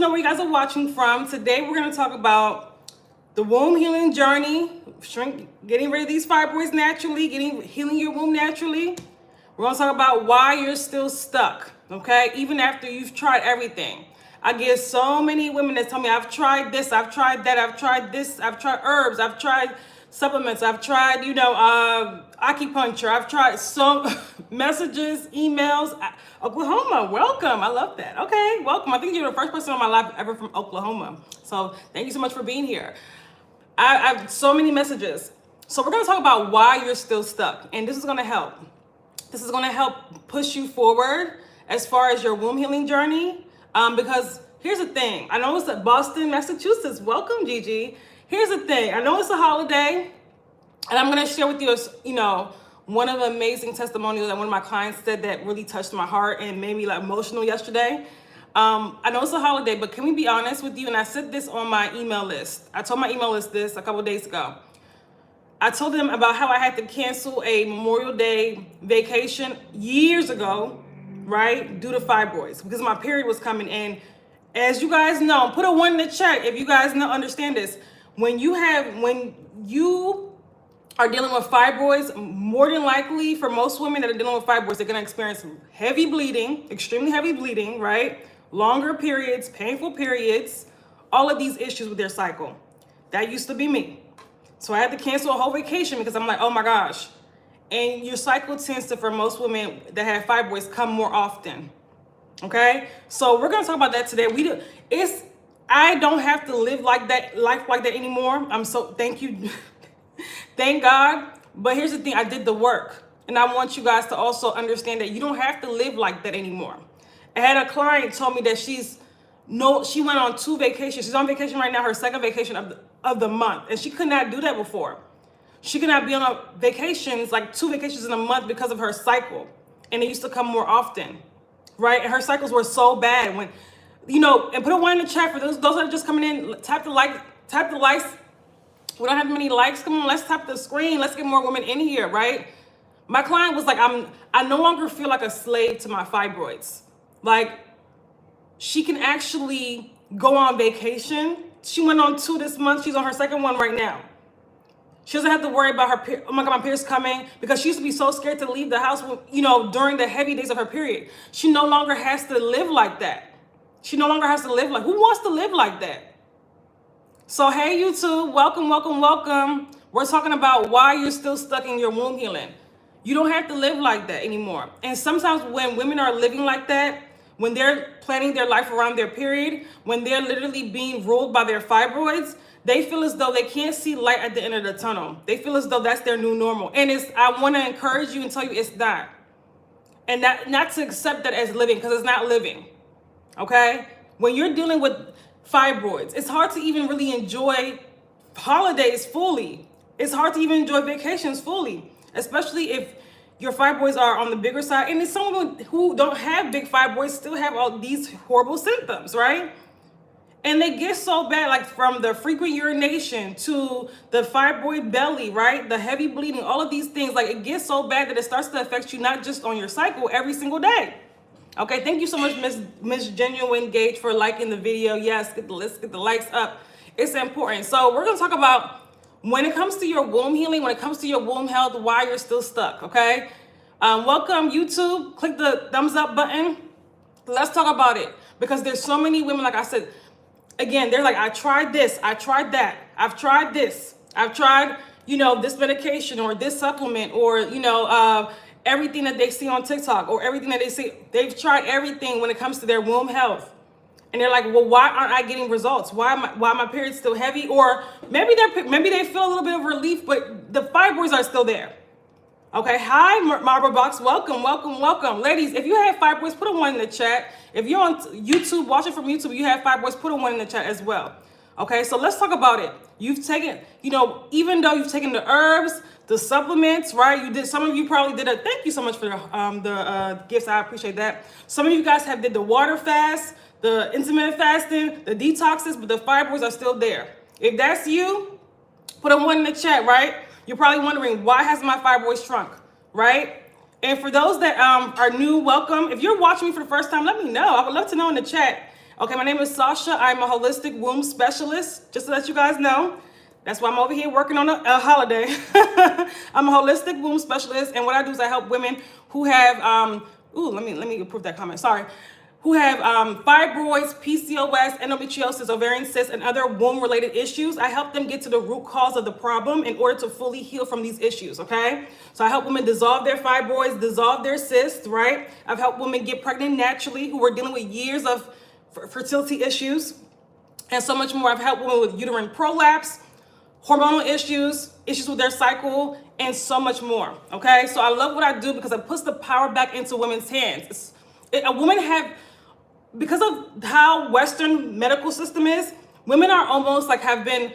Know where you guys are watching from. Today we're going to talk about the womb healing journey, getting rid of these fibroids naturally, healing your womb naturally. We're going to talk about why you're still stuck, okay? Even after you've tried everything. I get so many women that tell me, I've tried this, I've tried that, I've tried this, I've tried herbs, I've tried supplements, I've tried, acupuncture, I've tried so messages, emails. Oklahoma, welcome. I love that. Okay, welcome. I think you're the first person on my live ever from Oklahoma. So thank you so much for being here. I have so many messages. So we're going to talk about why you're still stuck. And this is going to help. This is going to help push you forward as far as your womb healing journey. Because here's the thing. I know it's at Boston, Massachusetts. Welcome, Gigi. Here's the thing. I know it's a holiday. And I'm going to share with you, one of the amazing testimonials that one of my clients said that really touched my heart and made me emotional yesterday. I know it's a holiday, but can we be honest with you? And I said this on my email list. I told my email list this a couple of days ago. I told them about how I had to cancel a Memorial Day vacation years ago, right? Due to fibroids, because my period was coming in. As you guys know, put a 1 in the chat if you guys understand this. When you are dealing with fibroids, more than likely for most women that are dealing with fibroids, they're going to experience heavy bleeding, extremely heavy bleeding, right? Longer periods, painful periods, all of these issues with their cycle. That used to be me. So I had to cancel a whole vacation because I'm like, oh my gosh. And your cycle tends to, for most women that have fibroids, come more often. Okay? So we're going to talk about that today. I don't have to live life like that anymore. Thank you. Thank God. But here's the thing, I did the work. And I want you guys to also understand that you don't have to live like that anymore. I had a client told me that she went on 2 vacations. She's on vacation right now, her second vacation of the month. And she could not do that before. She could not be on a vacations, like 2 vacations in a month because of her cycle. And it used to come more often, right? And her cycles were so bad. And put a 1 in the chat for those that are just coming in, tap the likes. We don't have many likes. Come on, let's tap the screen. Let's get more women in here, right? My client was like, I no longer feel like a slave to my fibroids. Like, she can actually go on vacation. She went on 2 this month. She's on her second one right now. She doesn't have to worry about her, oh my God, my period's coming, because she used to be so scared to leave the house, during the heavy days of her period. She no longer has to live like that. She no longer has to live like, who wants to live like that? So, hey, YouTube, welcome, welcome, welcome. We're talking about why you're still stuck in your womb healing. You don't have to live like that anymore. And sometimes when women are living like that, when they're planning their life around their period, when they're literally being ruled by their fibroids, they feel as though they can't see light at the end of the tunnel. They feel as though that's their new normal. And I want to encourage you and tell you it's not. And not to accept that as living, because it's not living. Okay? When you're dealing with fibroids, it's hard to even really enjoy holidays fully. It's hard to even enjoy vacations fully, especially if your fibroids are on the bigger side. And it's someone who don't have big fibroids still have all these horrible symptoms, right? And they get so bad, like from the frequent urination to the fibroid belly, right? The heavy bleeding, all of these things, like it gets so bad that it starts to affect you not just on your cycle every single day. Okay, thank you so much, Miss Genuine Gage, for liking the video. Yes, let's get the likes up. It's important. So we're going to talk about when it comes to your womb healing, when it comes to your womb health, why you're still stuck, okay? Welcome, YouTube. Click the thumbs up button. Let's talk about it, because there's so many women, like I said, again, they're like, I tried this, I tried that, I've tried this, I've tried, this medication or this supplement or, everything that they see on TikTok or everything that they see. They've tried everything when it comes to their womb health. And they're like, well, why aren't I getting results? Why my period's still heavy? Or maybe they feel a little bit of relief, but the fibroids are still there. Okay, hi, Marble Box. Welcome, welcome, welcome. Ladies, if you have fibroids, put a 1 in the chat. If you're on YouTube, watching from YouTube, you have fibroids, put a 1 in the chat as well. Okay, so let's talk about it. You've taken, even though you've taken the herbs, the supplements, right? Some of you probably did it. Thank you so much for the gifts. I appreciate that. Some of you guys did the water fast, the intermittent fasting, the detoxes, but the fibroids are still there. If that's you, put a 1 in the chat, right? You're probably wondering, why hasn't my fibroids shrunk, right? And for those that are new, welcome. If you're watching me for the first time, let me know. I would love to know in the chat. Okay, my name is Sasha. I'm a holistic womb specialist, just to let you guys know. That's why I'm over here working on a holiday. I'm a holistic womb specialist, and what I do is I help women who have, let me approve that comment, sorry. Who have fibroids, PCOS, endometriosis, ovarian cysts, and other womb-related issues. I help them get to the root cause of the problem in order to fully heal from these issues, okay? So I help women dissolve their fibroids, dissolve their cysts, right? I've helped women get pregnant naturally who are dealing with years of fertility issues, and so much more. I've helped women with uterine prolapse, hormonal issues, issues with their cycle, and so much more, okay? So I love what I do because it puts the power back into women's hands. A woman because of how Western medical system is, women are almost like have been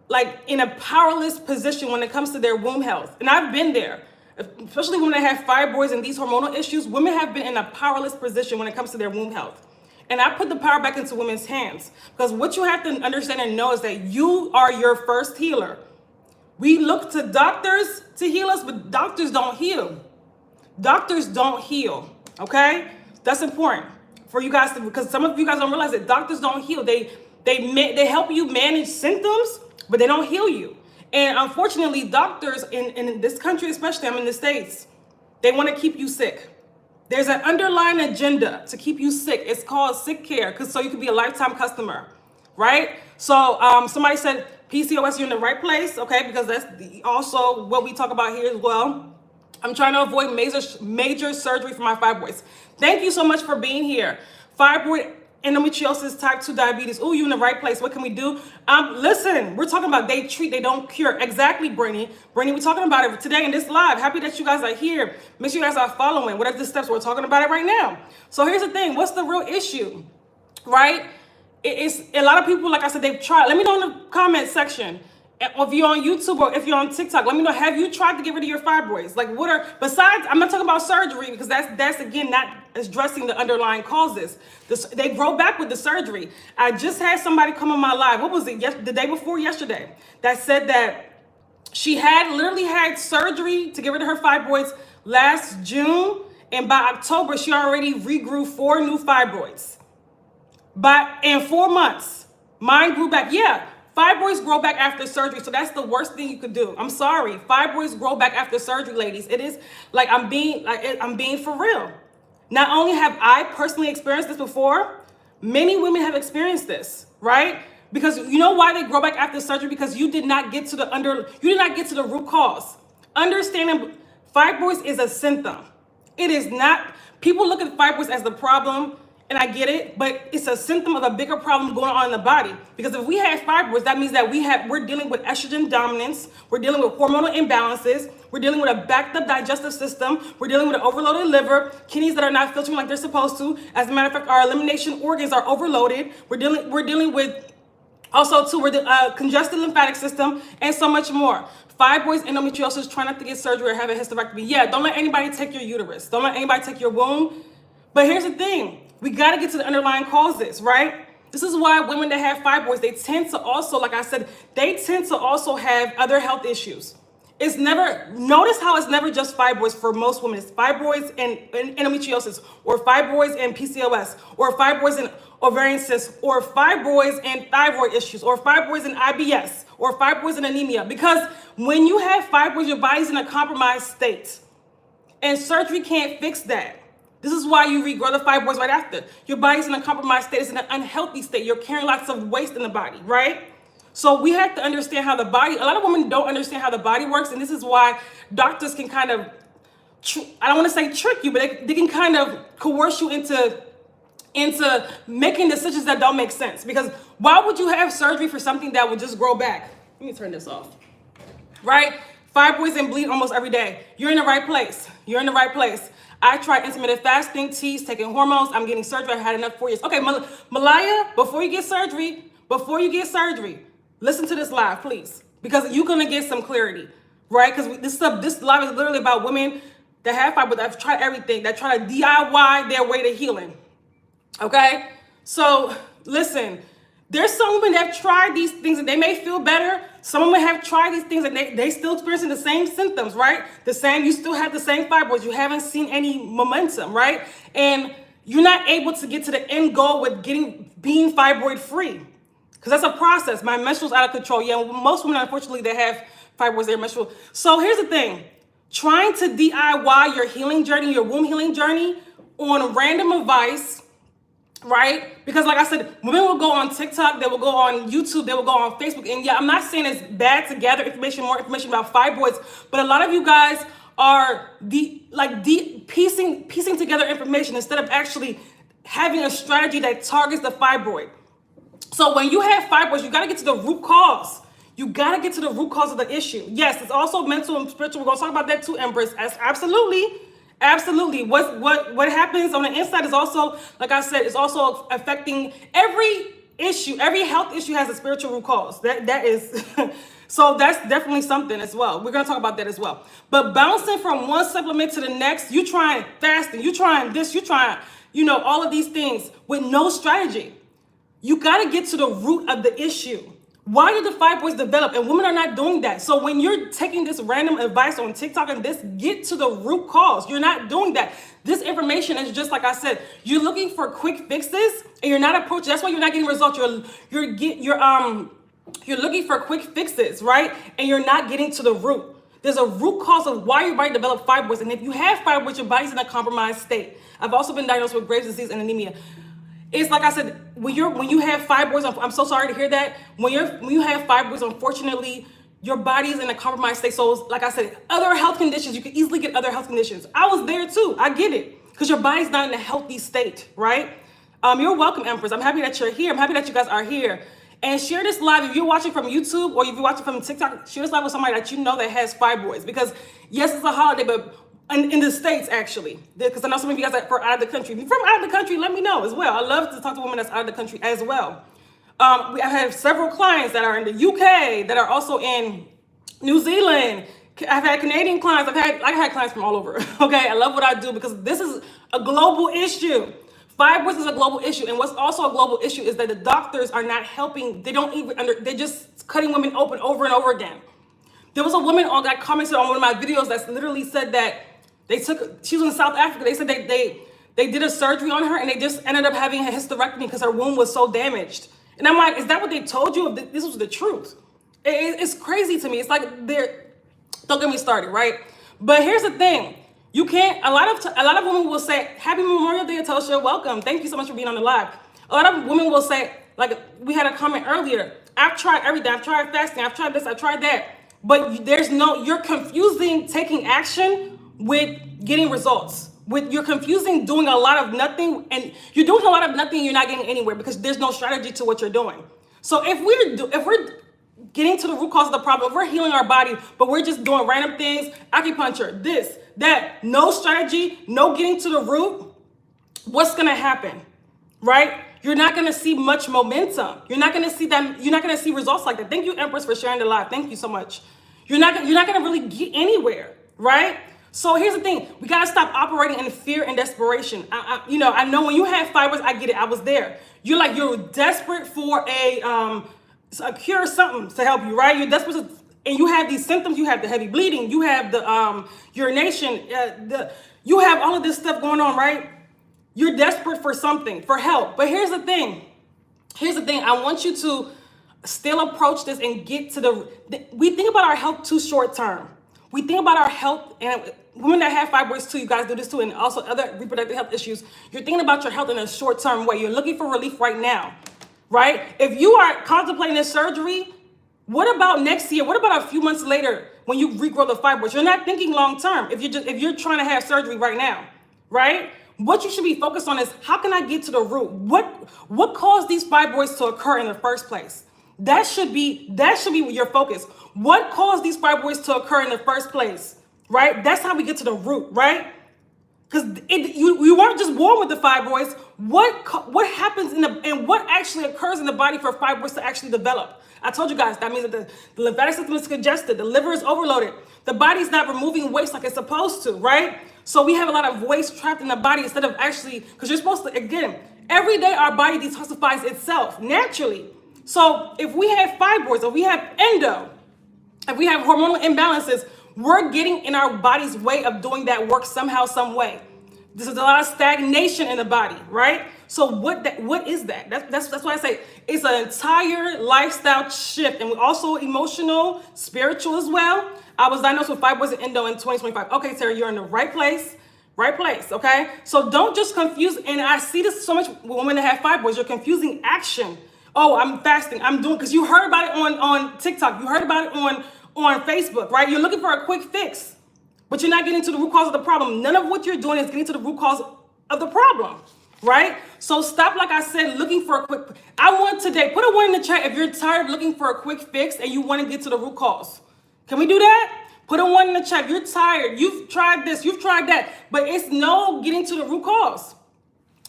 like in a powerless position when it comes to their womb health. And I've been there, especially women that have fibroids and these hormonal issues. Women have been in a powerless position when it comes to their womb health. And I put the power back into women's hands because what you have to understand and know is that you are your first healer. We look to doctors to heal us, but doctors don't heal. Doctors don't heal, okay? That's important for you guys to, because some of you guys don't realize that doctors don't heal. They help you manage symptoms, but they don't heal you. And unfortunately, doctors in this country, especially, I'm in the States, they want to keep you sick. There's an underlying agenda to keep you sick. It's called sick care, so you can be a lifetime customer, right? So somebody said PCOS, you're in the right place, okay? Because that's also what we talk about here as well. I'm trying to avoid major surgery for my fibroids. Thank you so much for being here. Fibroid, endometriosis, type 2 diabetes. Oh, you're in the right place. What can we do? Listen, we're talking about they treat, they don't cure. Exactly, Brittany. Brittany, we're talking about it today in this live. Happy that you guys are here. Make sure you guys are following. What are the steps? We're talking about it right now. So here's the thing. What's the real issue, right? It's a lot of people, like I said, they've tried. Let me know in the comment section. If you're on YouTube or if you're on TikTok, let me know, have you tried to get rid of your fibroids? Like what are, besides, I'm not talking about surgery because that's again, not addressing the underlying causes. They grow back with the surgery. I just had somebody come on my live, what was it, the day before yesterday, that said that she had literally had surgery to get rid of her fibroids last June, and by October, she already regrew 4 new fibroids. But in 4 months, mine grew back, yeah. Fibroids grow back after surgery, so that's the worst thing you could do. I'm sorry. Fibroids grow back after surgery, ladies. It is like I'm being for real. Not only have I personally experienced this before, many women have experienced this, right? Because you know why they grow back after surgery? Because you did not get to the root cause. Understanding fibroids is a symptom. It is not. People look at fibroids as the problem. And I get it, but it's a symptom of a bigger problem going on in the body. Because if we have fibroids, that means that we're dealing with estrogen dominance, we're dealing with hormonal imbalances, we're dealing with a backed up digestive system, we're dealing with an overloaded liver, kidneys that are not filtering like they're supposed to. As a matter of fact, our elimination organs are overloaded. We're dealing with also too, congested lymphatic system, and so much more. Fibroids, endometriosis, try not to get surgery or have a hysterectomy. Yeah, don't let anybody take your uterus. Don't let anybody take your womb. But here's the thing. We got to get to the underlying causes, right? This is why women that have fibroids, they tend to also, like I said, they tend to also have other health issues. Notice how it's never just fibroids for most women. It's fibroids and endometriosis, or fibroids and PCOS, or fibroids and ovarian cysts, or fibroids and thyroid issues, or fibroids and IBS, or fibroids and anemia. Because when you have fibroids, your body's in a compromised state. And surgery can't fix that. This is why you regrow the fibroids right after. Your body's in a compromised state. It's in an unhealthy state. You're carrying lots of waste in the body, right? So we have to understand how the body, a lot of women don't understand how the body works. And this is why doctors can kind of, I don't want to say trick you, but they can kind of coerce you into making decisions that don't make sense. Because why would you have surgery for something that would just grow back? Let me turn this off, right? Fibroids and bleed almost every day. You're in the right place. You're in the right place. I tried intermittent fasting, teas, taking hormones. I'm getting surgery. I've had enough 4 years. Okay, Malaya, before you get surgery, listen to this live, please, because you're gonna get some clarity, right? Because this live is literally about women that have fibroids, that have tried everything, that try to DIY their way to healing. Okay, so listen. There's some women that have tried these things and they may feel better. Some women have tried these things and they still experiencing the same symptoms, right? You still have the same fibroids. You haven't seen any momentum, right? And you're not able to get to the end goal with being fibroid free. Because that's a process. My menstrual's out of control. Yeah, most women, unfortunately, they have fibroids, they're menstrual. So here's the thing. Trying to DIY your healing journey, your womb healing journey on random advice, right? Because like I said, women will go on TikTok, they will go on YouTube, they will go on Facebook. And yeah, I'm not saying it's bad to gather more information about fibroids, but a lot of you guys are piecing together information instead of actually having a strategy that targets the fibroid. So when you have fibroids, you got to get to the root cause. You got to get to the root cause of the issue. Yes, it's also mental and spiritual. We're going to talk about that too, Empress. Absolutely. Absolutely. What happens on the inside is also, like I said, is also affecting every issue. Every health issue has a spiritual root cause. That is... So that's definitely something as well. We're going to talk about that as well. But bouncing from one supplement to the next, you trying fasting, you trying this, you trying, all of these things with no strategy. You got to get to the root of the issue. Why did the fibroids develop? And women are not doing that. So when you're taking this random advice on TikTok and this, get to the root cause. You're not doing that. This information is just like I said, you're looking for quick fixes and you're not approaching. That's why you're not getting results. You're looking for quick fixes, right? And you're not getting to the root. There's a root cause of why your body developed fibroids. And if you have fibroids, your body's in a compromised state. I've also been diagnosed with Graves' disease and anemia. It's like I said, when you have fibroids, I'm so sorry to hear that. When you have fibroids, unfortunately, your body is in a compromised state. So like I said, other health conditions, you can easily get other health conditions. I was there too. I get it. Because your body's not in a healthy state, right? You're welcome, Empress. I'm happy that you're here. I'm happy that you guys are here. And share this live. If you're watching from YouTube or if you're watching from TikTok, share this live with somebody that you know that has fibroids. Because yes, it's a holiday, but in the States, actually. Because I know some of you guys are out of the country. If you're from out of the country, let me know as well. I love to talk to women that's out of the country as well. I have several clients that are in the UK, that are also in New Zealand. I've had Canadian clients. I had clients from all over. Okay, I love what I do because this is a global issue. Fibroids is a global issue. And what's also a global issue is that the doctors are not helping. They don't even they're just cutting women open over and over again. There was a woman that commented on one of my videos that literally said that she was in South Africa. They said they did a surgery on her and they just ended up having a hysterectomy because her womb was so damaged. And I'm like, is that what they told you? This was the truth. It's crazy to me. It's like don't get me started, right? But here's the thing. You can't, a lot of women will say, Happy Memorial Day, Atosha, welcome. Thank you so much for being on the live. A lot of women will say, like we had a comment earlier, I've tried everything. I've tried fasting. I've tried this. I've tried that. But you're confusing taking action with getting results. You're confusing doing a lot of nothing, and you're doing a lot of nothing and you're not getting anywhere because there's no strategy to what you're doing. So if we're getting to the root cause of the problem, if we're healing our body, but we're just doing random things, acupuncture, this, that, no strategy, no getting to the root, what's going to happen, right? You're not going to see much momentum. You're not going to see that. You're not going to see results like that. Thank you, Empress, for sharing the live. Thank you so much. You're not going to really get anywhere, right? So here's the thing. We got to stop operating in fear and desperation. I know when you have fibroids, I get it. I was there. You're desperate for a cure, something to help you, right? You're desperate and you have these symptoms. You have the heavy bleeding. You have the urination. You have all of this stuff going on, right? You're desperate for something, for help. But here's the thing. I want you to still approach this and get to we think about our health too short term. We think about our health, and women that have fibroids too, you guys do this too, and also other reproductive health issues. You're thinking about your health in a short term way. You're looking for relief right now, right? If you are contemplating this surgery, what about next year? What about a few months later when you regrow the fibroids? You're not thinking long term if you're trying to have surgery right now, right? What you should be focused on is how can I get to the root? What caused these fibroids to occur in the first place? That should be your focus. What caused these fibroids to occur in the first place, right? That's how we get to the root, right? Because you weren't just born with the fibroids. What happens and what actually occurs in the body for fibroids to actually develop? I told you guys that means that the lymphatic system is congested, the liver is overloaded, the body's not removing waste like it's supposed to, right? So we have a lot of waste trapped in the body instead of actually, because you're supposed to, again, every day our body detoxifies itself naturally. So if we have fibroids, if we have endo, if we have hormonal imbalances, we're getting in our body's way of doing that work somehow, some way. There's a lot of stagnation in the body, right? So what is that? That's why I say it's an entire lifestyle shift, and also emotional, spiritual as well. I was diagnosed with fibroids and endo in 2025. Okay, Sarah, you're in the right place. Right place, okay? So don't just confuse, and I see this so much with women that have fibroids. You're confusing action. Oh, I'm fasting, I'm doing, because you heard about it on TikTok, you heard about it on Facebook, right? You're looking for a quick fix, but you're not getting to the root cause of the problem. None of what you're doing is getting to the root cause of the problem, right? So stop, like I said, looking for a quick, I want today, put a 1 in the chat if you're tired of looking for a quick fix and you want to get to the root cause. Can we do that? Put a 1 in the chat. You're tired. You've tried this. You've tried that. But it's no getting to the root cause.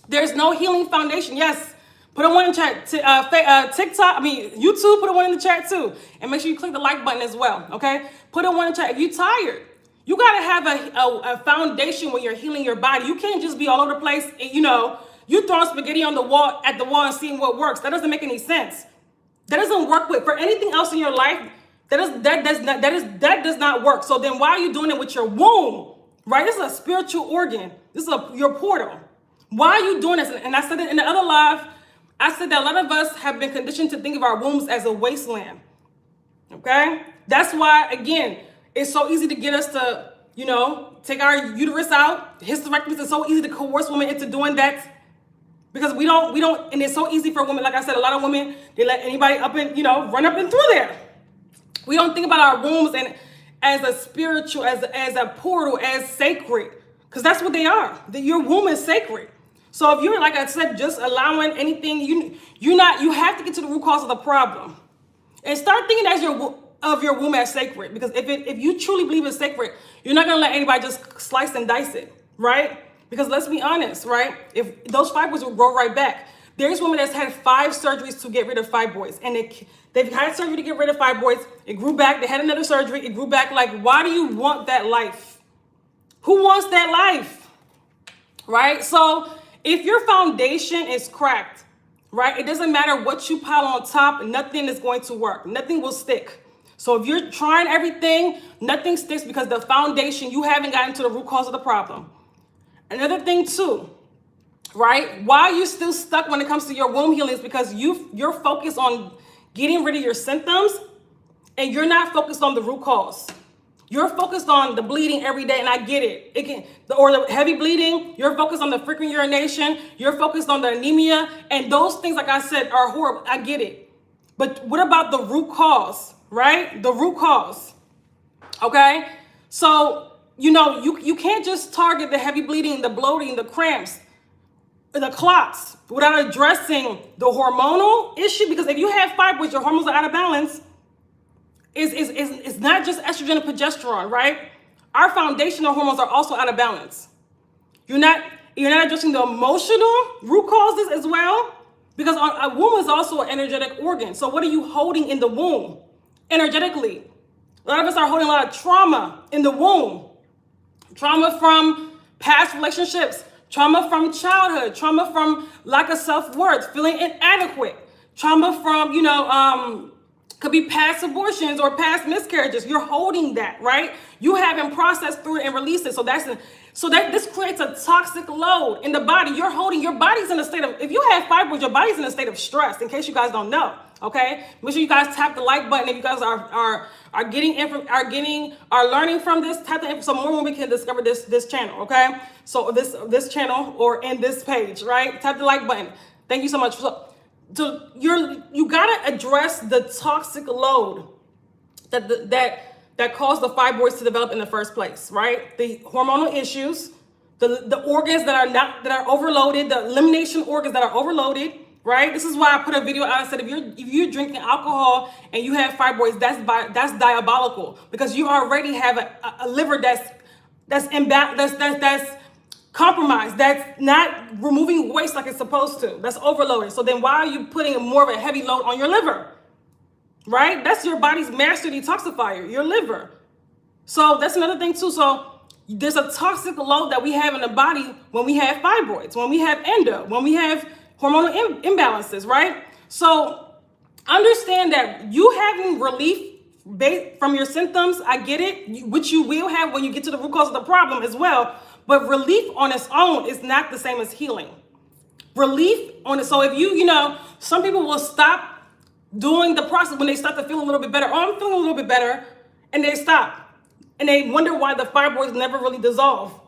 There's no healing foundation. Yes. Put a 1 in the chat. YouTube, put a 1 in the chat too. And make sure you click the like button as well. Okay? Put a 1 in the chat. If you're tired, you got to have a foundation when you're healing your body. You can't just be all over the place. And, you throwing spaghetti on the wall and seeing what works. That doesn't make any sense. That doesn't work for anything else in your life. That does not work. So then why are you doing it with your womb? Right? This is a spiritual organ. This is your portal. Why are you doing this? And I said it in the other live. I said that a lot of us have been conditioned to think of our wombs as a wasteland. Okay? That's why, again, it's so easy to get us to, take our uterus out. Hysterectomies is so easy to coerce women into doing that. Because we don't, and it's so easy for women. Like I said, a lot of women, they let anybody up and, run up and through there. We don't think about our wombs and as a spiritual, as a portal, as sacred, because that's what they are. Your womb is sacred. So if you're, like I said, just allowing anything, you have to get to the root cause of the problem, and start thinking of your womb as sacred. Because if you truly believe it's sacred, you're not gonna let anybody just slice and dice it, right? Because let's be honest, right? If those fibroids will grow right back. There's women that's had 5 surgeries to get rid of fibroids, and they've had surgery to get rid of fibroids. It grew back. They had another surgery. It grew back. Like, why do you want that life? Who wants that life? Right? So if your foundation is cracked, right, it doesn't matter what you pile on top. Nothing is going to work. Nothing will stick. So if you're trying everything, nothing sticks because the foundation, you haven't gotten to the root cause of the problem. Another thing too, right? Why are you still stuck when it comes to your womb healing is because you're focused on getting rid of your symptoms and you're not focused on the root cause. You're focused on the bleeding every day, and I get it. Or the heavy bleeding, you're focused on the frequent urination, you're focused on the anemia, and those things, like I said, are horrible. I get it. But what about the root cause, right? The root cause, okay? So, you can't just target the heavy bleeding, the bloating, the cramps, the clots without addressing the hormonal issue. Because if you have fibroids, your hormones are out of balance. It's not just estrogen and progesterone, right? Our foundational hormones are also out of balance. You're not addressing the emotional root causes as well, because a womb is also an energetic organ. So what are you holding in the womb energetically? A lot of us are holding a lot of trauma in the womb. Trauma from past relationships, trauma from childhood, trauma from lack of self-worth, feeling inadequate, trauma from, could be past abortions or past miscarriages. You're holding that, right? You haven't processed through it and released it. So this creates a toxic load in the body. You're holding, your body's in a state of, if you have fibroids, your body's in a state of stress, in case you guys don't know, okay? Make sure you guys tap the like button if you guys are learning from this, tap the info so more women can discover this channel, okay? So this channel or in this page, right? Tap the like button. Thank you so much. So you gotta address the toxic load that caused the fibroids to develop in the first place, right? The hormonal issues, the organs that are overloaded, the elimination organs that are overloaded, right? This is why I put a video out and said if you're drinking alcohol and you have fibroids, that's diabolical, because you already have a liver that's compromised, that's not removing waste like it's supposed to, that's overloaded. So then why are you putting more of a heavy load on your liver, right? That's your body's master detoxifier, your liver. So that's another thing too. So there's a toxic load that we have in the body when we have fibroids, when we have endo, when we have hormonal imbalances, right? So understand that you having relief from your symptoms, I get it, which you will have when you get to the root cause of the problem as well. But relief on its own is not the same as healing. Relief on it. So if you know, some people will stop doing the process when they start to feel a little bit better. Oh, I'm feeling a little bit better. And they stop. And they wonder why the fibroids never really dissolve.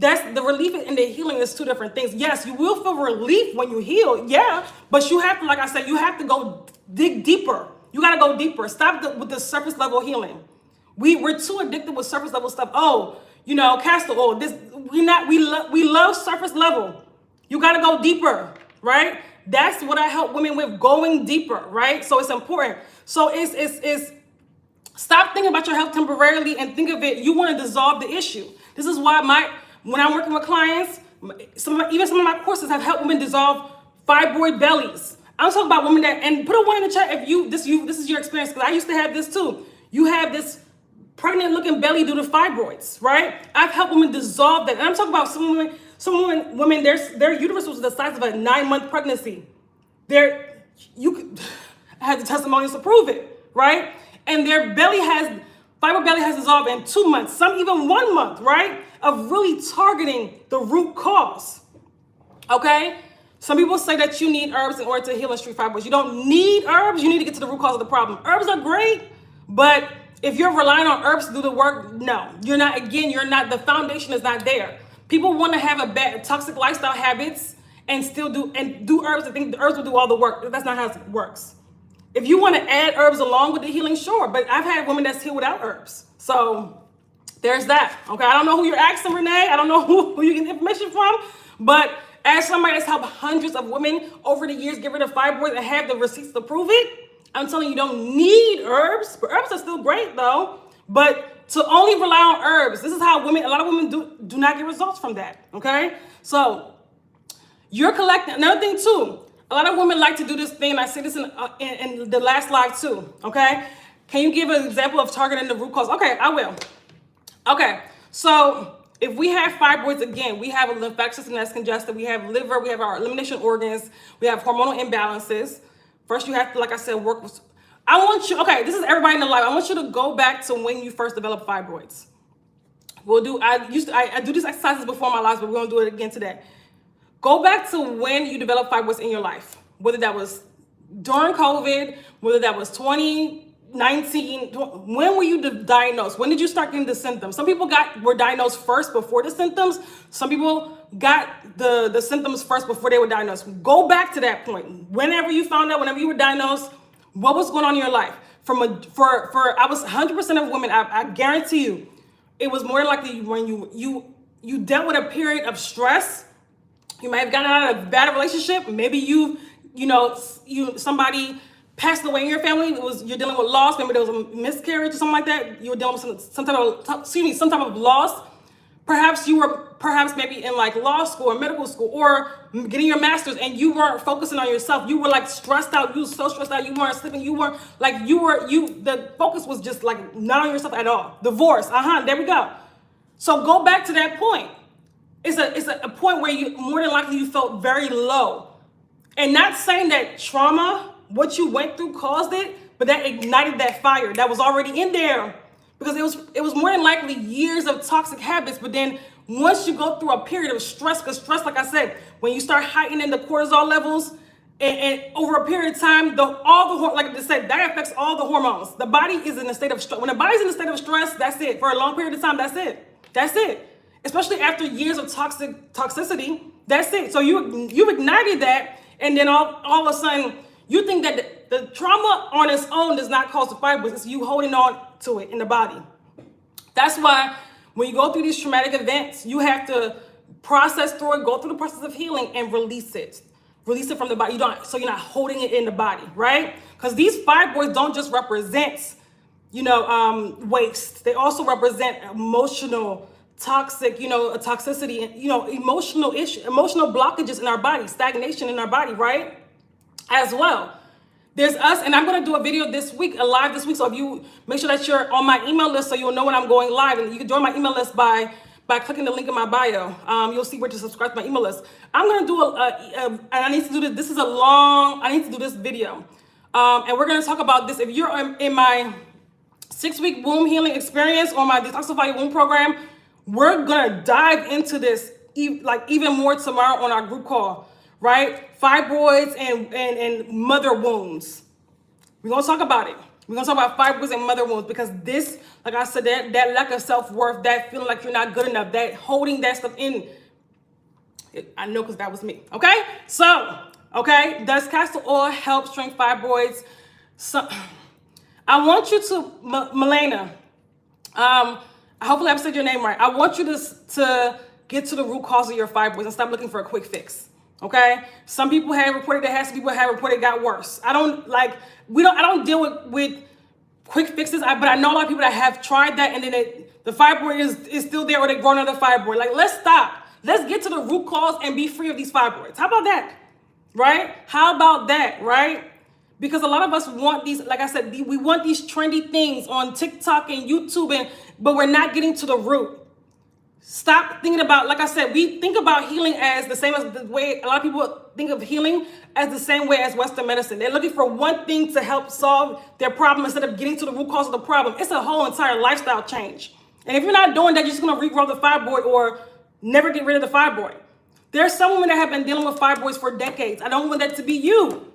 That's the relief and the healing is two different things. Yes, you will feel relief when you heal. Yeah. But you have to, like I said, you have to go dig deeper. You got to go deeper. Stop with the surface level healing. We're too addicted with surface level stuff. Oh, you know, castor oil. We love surface level. You got to go deeper, right? That's what I help women with, going deeper, right? So it's important. So it's stop thinking about your health temporarily and think of it. You want to dissolve the issue. This is why when I'm working with clients, some of my courses have helped women dissolve fibroid bellies. I'm talking about women that, and put a 1 in the chat if this is your experience, because I used to have this too. You have this pregnant looking belly due to fibroids, right? I've helped women dissolve that. And I'm talking about some women, their uterus was the size of a 9-month pregnancy. I had the testimonials to prove it, right? And their fibroid belly has dissolved in 2 months, some even 1 month, right? Of really targeting the root cause, okay? Some people say that you need herbs in order to heal and treat fibroids. You don't need herbs. You need to get to the root cause of the problem. Herbs are great, but if you're relying on herbs to do the work, no, you're not. Again, the foundation is not there. People want to have a bad toxic lifestyle habits and still do herbs and think the herbs will do all the work. That's not how it works. If you want to add herbs along with the healing, sure, but I've had women that's healed without herbs. So there's that, okay? I don't know who you're asking, Renee. I don't know who you get information from, but as somebody that's helped hundreds of women over the years get rid of fibroids and have the receipts to prove it, I'm telling you, you don't need herbs. But herbs are still great, though. But to only rely on herbs, this is how a lot of women do not get results from that, okay? So you're collecting. Another thing, too, a lot of women like to do this thing. I say this in the last live, too, okay? Can you give an example of targeting the root cause? Okay, I will. Okay, so if we have fibroids, again, we have a lymphatic system that's congested. We have liver. We have our elimination organs. We have hormonal imbalances. First, you have to, like I said, work with. I want you. Okay, this is everybody in the life. I want you to go back to when you first developed fibroids. I do these exercises before my lives, but we're gonna do it again today. Go back to when you developed fibroids in your life, whether that was during COVID, whether that was 2019. When were you diagnosed? When did you start getting the symptoms? Some people were diagnosed first before the symptoms. Some people got the symptoms first before they were diagnosed. Go back to that point. Whenever you found out, whenever you were diagnosed, what was going on in your life? I was 100% of women. I guarantee you, it was more likely when you dealt with a period of stress. You might have gotten out of a bad relationship. Maybe somebody passed away in your family. You're dealing with loss. Maybe there was a miscarriage or something like that. You were dealing with some type of loss. Perhaps you were maybe in like law school or medical school or getting your master's, and you weren't focusing on yourself. You were like stressed out. You were so stressed out. You weren't sleeping. The focus was just like not on yourself at all. Divorce. There we go. So go back to that point. It's a point where you more than likely you felt very low, and not saying that trauma, what you went through, caused it, but that ignited that fire that was already in there. Because it was more than likely years of toxic habits, but then once you go through a period of stress, because stress, like I said, when you start heightening the cortisol levels, and over a period of time, like I said, that affects all the hormones. The body is in a state of stress. When the body's in a state of stress, that's it. For a long period of time, that's it. That's it. Especially after years of toxicity, that's it. So you ignited that, and then all of a sudden, you think that the trauma on its own does not cause the fibroids. It's you holding on to it in the body. That's why when you go through these traumatic events, you have to process through it, go through the process of healing, and release it. Release it from the body. So you're not holding it in the body, right? Because these fibroids don't just represent, waste. They also represent emotional, toxic, toxicity, and emotional blockages in our body, stagnation in our body, right? As well. There's us, and I'm going to do a video live this week. So if you make sure that you're on my email list so you'll know when I'm going live, and you can join my email list by clicking the link in my bio. You'll see where to subscribe to my email list. I'm going to do and I need to do this. I need to do this video. And we're going to talk about this. If you're in my 6-week womb healing experience or my Detoxify Womb program, We're gonna dive into this even more tomorrow on our group call, right? Fibroids and mother wounds. We're gonna talk about it. We're gonna talk about fibroids and mother wounds, because this, like I said, that lack of self-worth, that feeling like you're not good enough, that holding that stuff in, I know, because that was me. Okay, so does castor oil help shrink fibroids? So I want you to, Milena, hopefully I've said your name right. I want you to get to the root cause of your fibroids and stop looking for a quick fix. Okay? Some people have reported that, some people have reported it got worse. I don't deal with quick fixes, but I know a lot of people that have tried that, and then the fibroid is still there, or they grow another fibroid. Like, let's stop. Let's get to the root cause and be free of these fibroids. How about that? Right? How about that? Right? Because a lot of us want these, like I said, we want these trendy things on TikTok and YouTube, but we're not getting to the root. Stop thinking about, like I said, we think about healing as the same as the way a lot of people think of healing as the same way as Western medicine. They're looking for one thing to help solve their problem instead of getting to the root cause of the problem. It's a whole entire lifestyle change. And if you're not doing that, you're just going to regrow the fibroid or never get rid of the fibroid. There's some women that have been dealing with fibroids for decades. I don't want that to be you.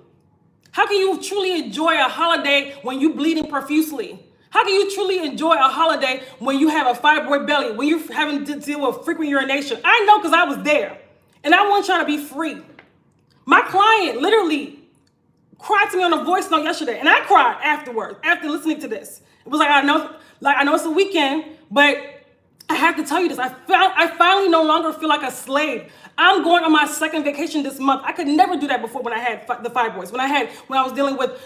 How can you truly enjoy a holiday when you're bleeding profusely? How can you truly enjoy a holiday when you have a fibroid belly, when you're having to deal with frequent urination? I know, because I was there, and I want y'all to be free. My client literally cried to me on a voice note yesterday, and I cried afterwards, after listening to this. It was like, I know it's the weekend, but I have to tell you this. I finally no longer feel like a slave. I'm going on my second vacation this month. I could never do that before when I had the fibroids. When I was dealing with,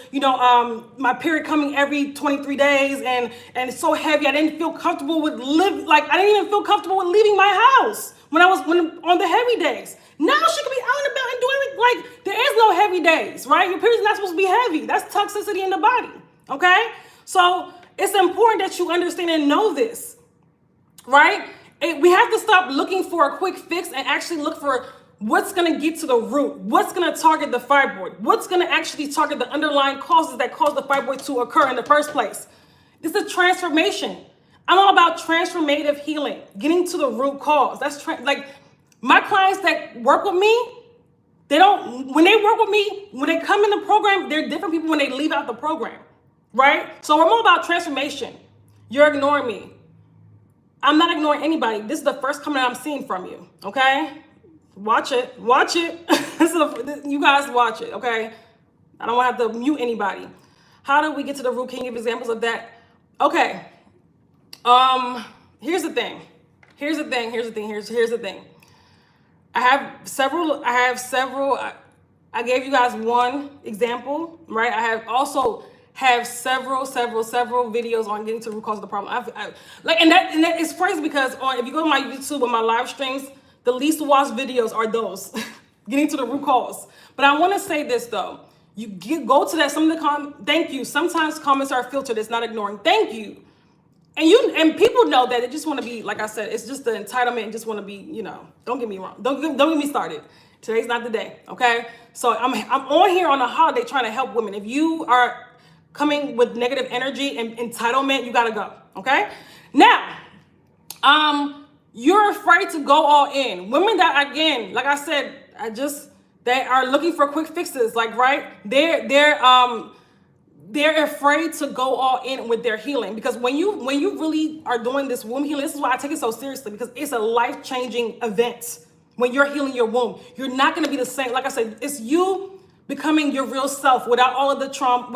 my period coming every 23 days and it's so heavy. I didn't feel comfortable with I didn't even feel comfortable with leaving my house when on the heavy days. Now she could be out and about and doing it. Like, there is no heavy days, right? Your period's not supposed to be heavy. That's toxicity in the body. Okay? So it's important that you understand and know this. Right? We have to stop looking for a quick fix and actually look for what's going to get to the root, what's going to target the fibroid, what's going to actually target the underlying causes that cause the fibroid to occur in the first place. This is transformation. I'm all about transformative healing, getting to the root cause. That's like my clients that work with me, when they work with me, when they come in the program, they're different people when they leave out the program. Right? So I'm all about transformation. You're ignoring me. I'm not ignoring anybody. This is the first comment I'm seeing from you, okay? Watch it. You guys watch it, okay? I don't want to have to mute anybody. How do we get to the root? Can you give examples of that? Okay. Here's the thing. I have several. I gave you guys one example, right? I have several videos on getting to the root cause of the problem. And that is crazy, because if you go to my YouTube or my live streams, the least watched videos are those getting to the root cause. But I want to say this though, go to that. Thank you. Sometimes comments are filtered. It's not ignoring. Thank you. And people know that they just want to be, like I said, it's just the entitlement and just want to be, don't get me wrong. Don't get me started. Today's not the day. Okay. So I'm on here on a holiday trying to help women. If you are coming with negative energy and entitlement, you gotta go, okay? Now, you're afraid to go all in. Women that, again, like I said, they are looking for quick fixes, like, right? They're afraid to go all in with their healing, because when you really are doing this womb healing, this is why I take it so seriously, because it's a life-changing event. When you're healing your womb, you're not gonna be the same. Like I said, it's you becoming your real self without all of the trauma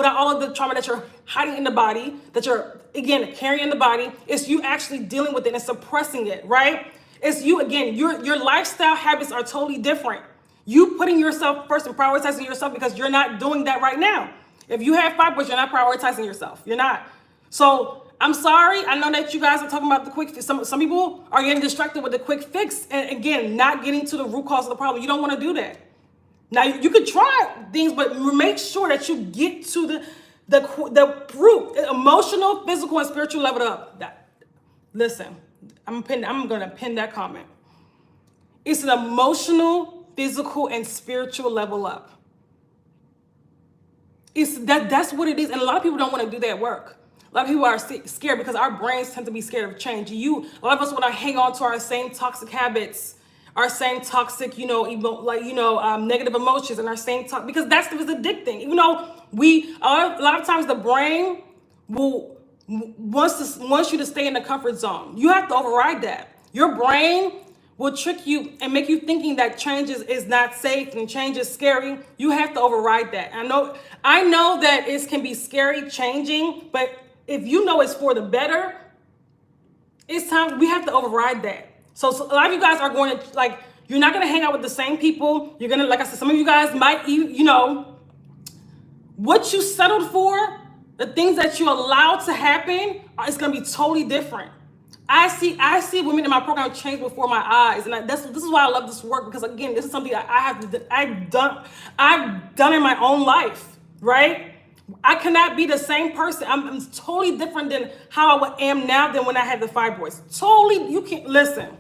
that you're hiding in the body, that you're, again, carrying in the body. It's you actually dealing with it and suppressing it, right? It's you, again, your lifestyle habits are totally different. You putting yourself first and prioritizing yourself, because you're not doing that right now. If you have fibroids, you're not prioritizing yourself. You're not. So I'm sorry. I know that you guys are talking about the quick fix. Some people are getting distracted with the quick fix, and again, not getting to the root cause of the problem. You don't want to do that. Now, you could try things, but make sure that you get to the root, emotional, physical, and spiritual level up. Listen, I'm going to pin that comment. It's an emotional, physical, and spiritual level up. That's what it is. And a lot of people don't want to do that work. A lot of people are scared because our brains tend to be scared of change. A lot of us want to hang on to our same toxic habits, our same toxic, negative emotions, and our same because that's what's addicting. Even though a lot of times the brain wants you to stay in the comfort zone. You have to override that. Your brain will trick you and make you thinking that change is not safe and change is scary. You have to override that. I know that it can be scary changing, but if you know it's for the better, it's time. We have to override that. So a lot of you guys are going to, you're not going to hang out with the same people. You're going to, like I said, some of you guys might, what you settled for, the things that you allowed to happen, it's going to be totally different. I see women in my program change before my eyes, and this is why I love this work, because again, this is something that I've done in my own life, right? I cannot be the same person. I'm totally different than how I am now than when I had the fibroids. Totally, you can't listen.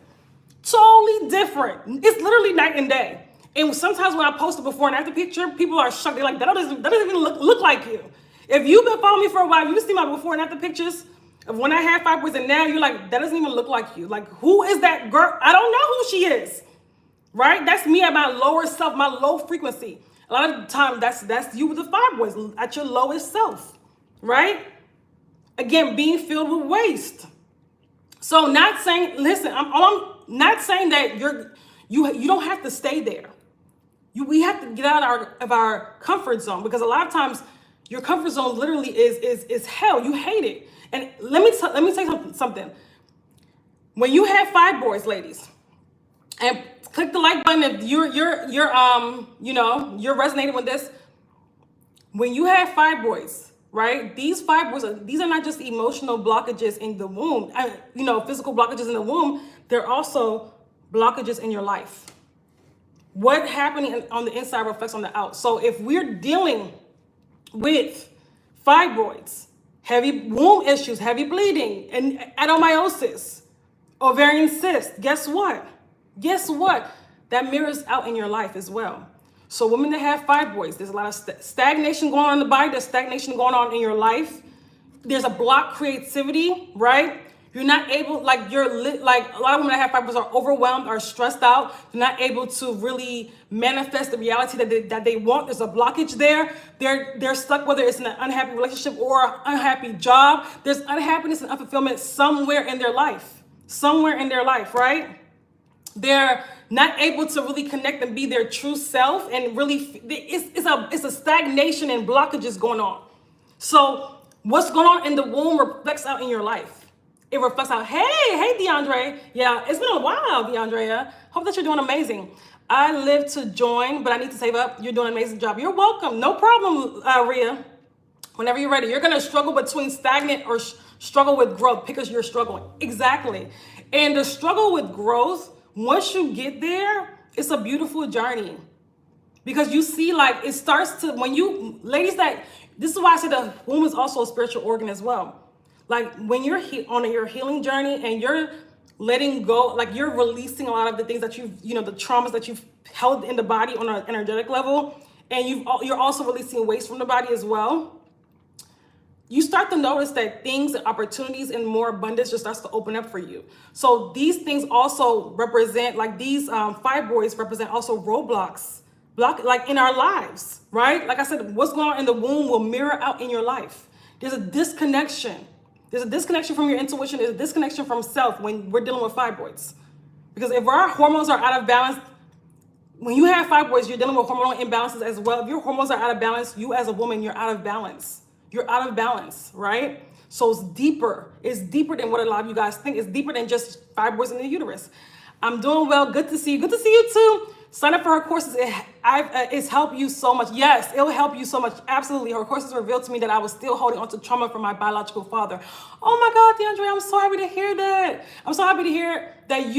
Totally different. It's literally night and day. And sometimes when I post a before and after picture, people are shocked. They're like, that doesn't even look like you. If you've been following me for a while, you see my before and after pictures of when I had fibroids, and now you're like, that doesn't even look like you. Like, who is that girl? I don't know who she is, right? That's me at my lower self, my low frequency. A lot of the time, that's you with the fibroids at your lowest self, right? Again, being filled with waste. So not saying, listen, I'm not saying that you don't have to stay there. We have to get out of our comfort zone, because a lot of times your comfort zone literally is hell. You hate it. And let me say something. When you have fibroids, ladies, and click the like button if you're resonating with this. When you have fibroids, right? These are not just emotional blockages in the womb, physical blockages in the womb. They're also blockages in your life. What happening on the inside reflects on the out. So if we're dealing with fibroids, heavy womb issues, heavy bleeding, and adenomyosis, ovarian cysts, guess what? That mirrors out in your life as well. So women that have fibroids, there's a lot of stagnation going on in the body. There's stagnation going on in your life. There's a blocked creativity, right? You're not able, a lot of women that have fibroids are overwhelmed, are stressed out. They're not able to really manifest the reality that they want. There's a blockage there. They're stuck, whether it's in an unhappy relationship or unhappy job. There's unhappiness and unfulfillment somewhere in their life. Right? They're not able to really connect and be their true self, and really, it's a stagnation and blockages going on. So what's going on in the womb reflects out in your life. It reflects out, hey, DeAndre. Yeah, it's been a while, DeAndrea. Hope that you're doing amazing. I live to join, but I need to save up. You're doing an amazing job. You're welcome. No problem, Rhea. Whenever you're ready, you're going to struggle between stagnant or struggle with growth because you're struggling. Exactly. And the struggle with growth, once you get there, it's a beautiful journey. Because you see, it starts to, this is why I said the womb is also a spiritual organ as well. When you're on your healing journey and you're letting go, you're releasing a lot of the things that the traumas that you've held in the body on an energetic level, and you're also releasing waste from the body as well. You start to notice that things and opportunities and more abundance just starts to open up for you. So these things also represent, these fibroids represent also roadblocks, in our lives, right? Like I said, what's going on in the womb will mirror out in your life. There's a disconnection. There's a disconnection from your intuition. There's a disconnection from self when we're dealing with fibroids. Because if our hormones are out of balance, when you have fibroids, you're dealing with hormonal imbalances as well. If your hormones are out of balance, you as a woman, you're out of balance. You're out of balance, right? So it's deeper. It's deeper than what a lot of you guys think. It's deeper than just fibroids in the uterus. I'm doing well. Good to see you. Good to see you too. Sign up for her courses. It's helped you so much. Yes, it'll help you so much. Absolutely. Her courses revealed to me that I was still holding on to trauma from my biological father. Oh my God, DeAndre, I'm so happy to hear that. I'm so happy to hear that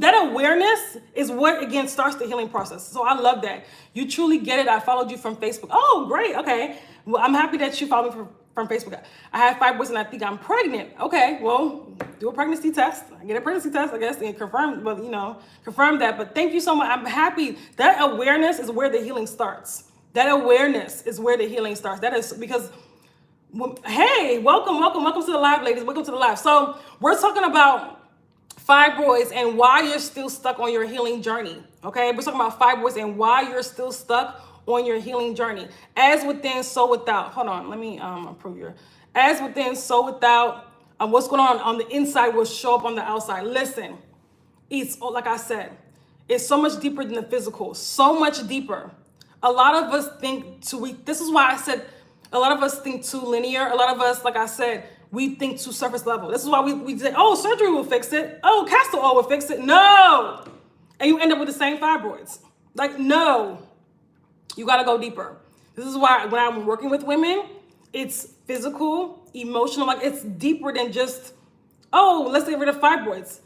that awareness is what, again, starts the healing process. So I love that. You truly get it. I followed you from Facebook. Oh, great. Okay. Well, I'm happy that you followed me from Facebook. I have fibroids and I think I'm pregnant. Okay, well, do a pregnancy test. I get a pregnancy test, I guess, and confirm that. But thank you so much. I'm happy. That awareness is where the healing starts. That is because Hey, welcome to the live, ladies. Welcome to the live. So we're talking about fibroids and why you're still stuck on your healing journey. Okay, we're talking about fibroids and why you're still stuck on your healing journey. As within, so without. Hold on, let me approve your. As within, so without. What's going on the inside will show up on the outside. Listen, it's like I said, it's so much deeper than the physical. So much deeper. A lot of us think this is why I said a lot of us think too linear. A lot of us, like I said, we think too surface level. This is why we say, oh, surgery will fix it. Oh, castor oil will fix it. No. And you end up with the same fibroids. Like, no. You got to go deeper. This is why when I'm working with women, it's physical, emotional. Like, it's deeper than just, oh, let's get rid of fibroids.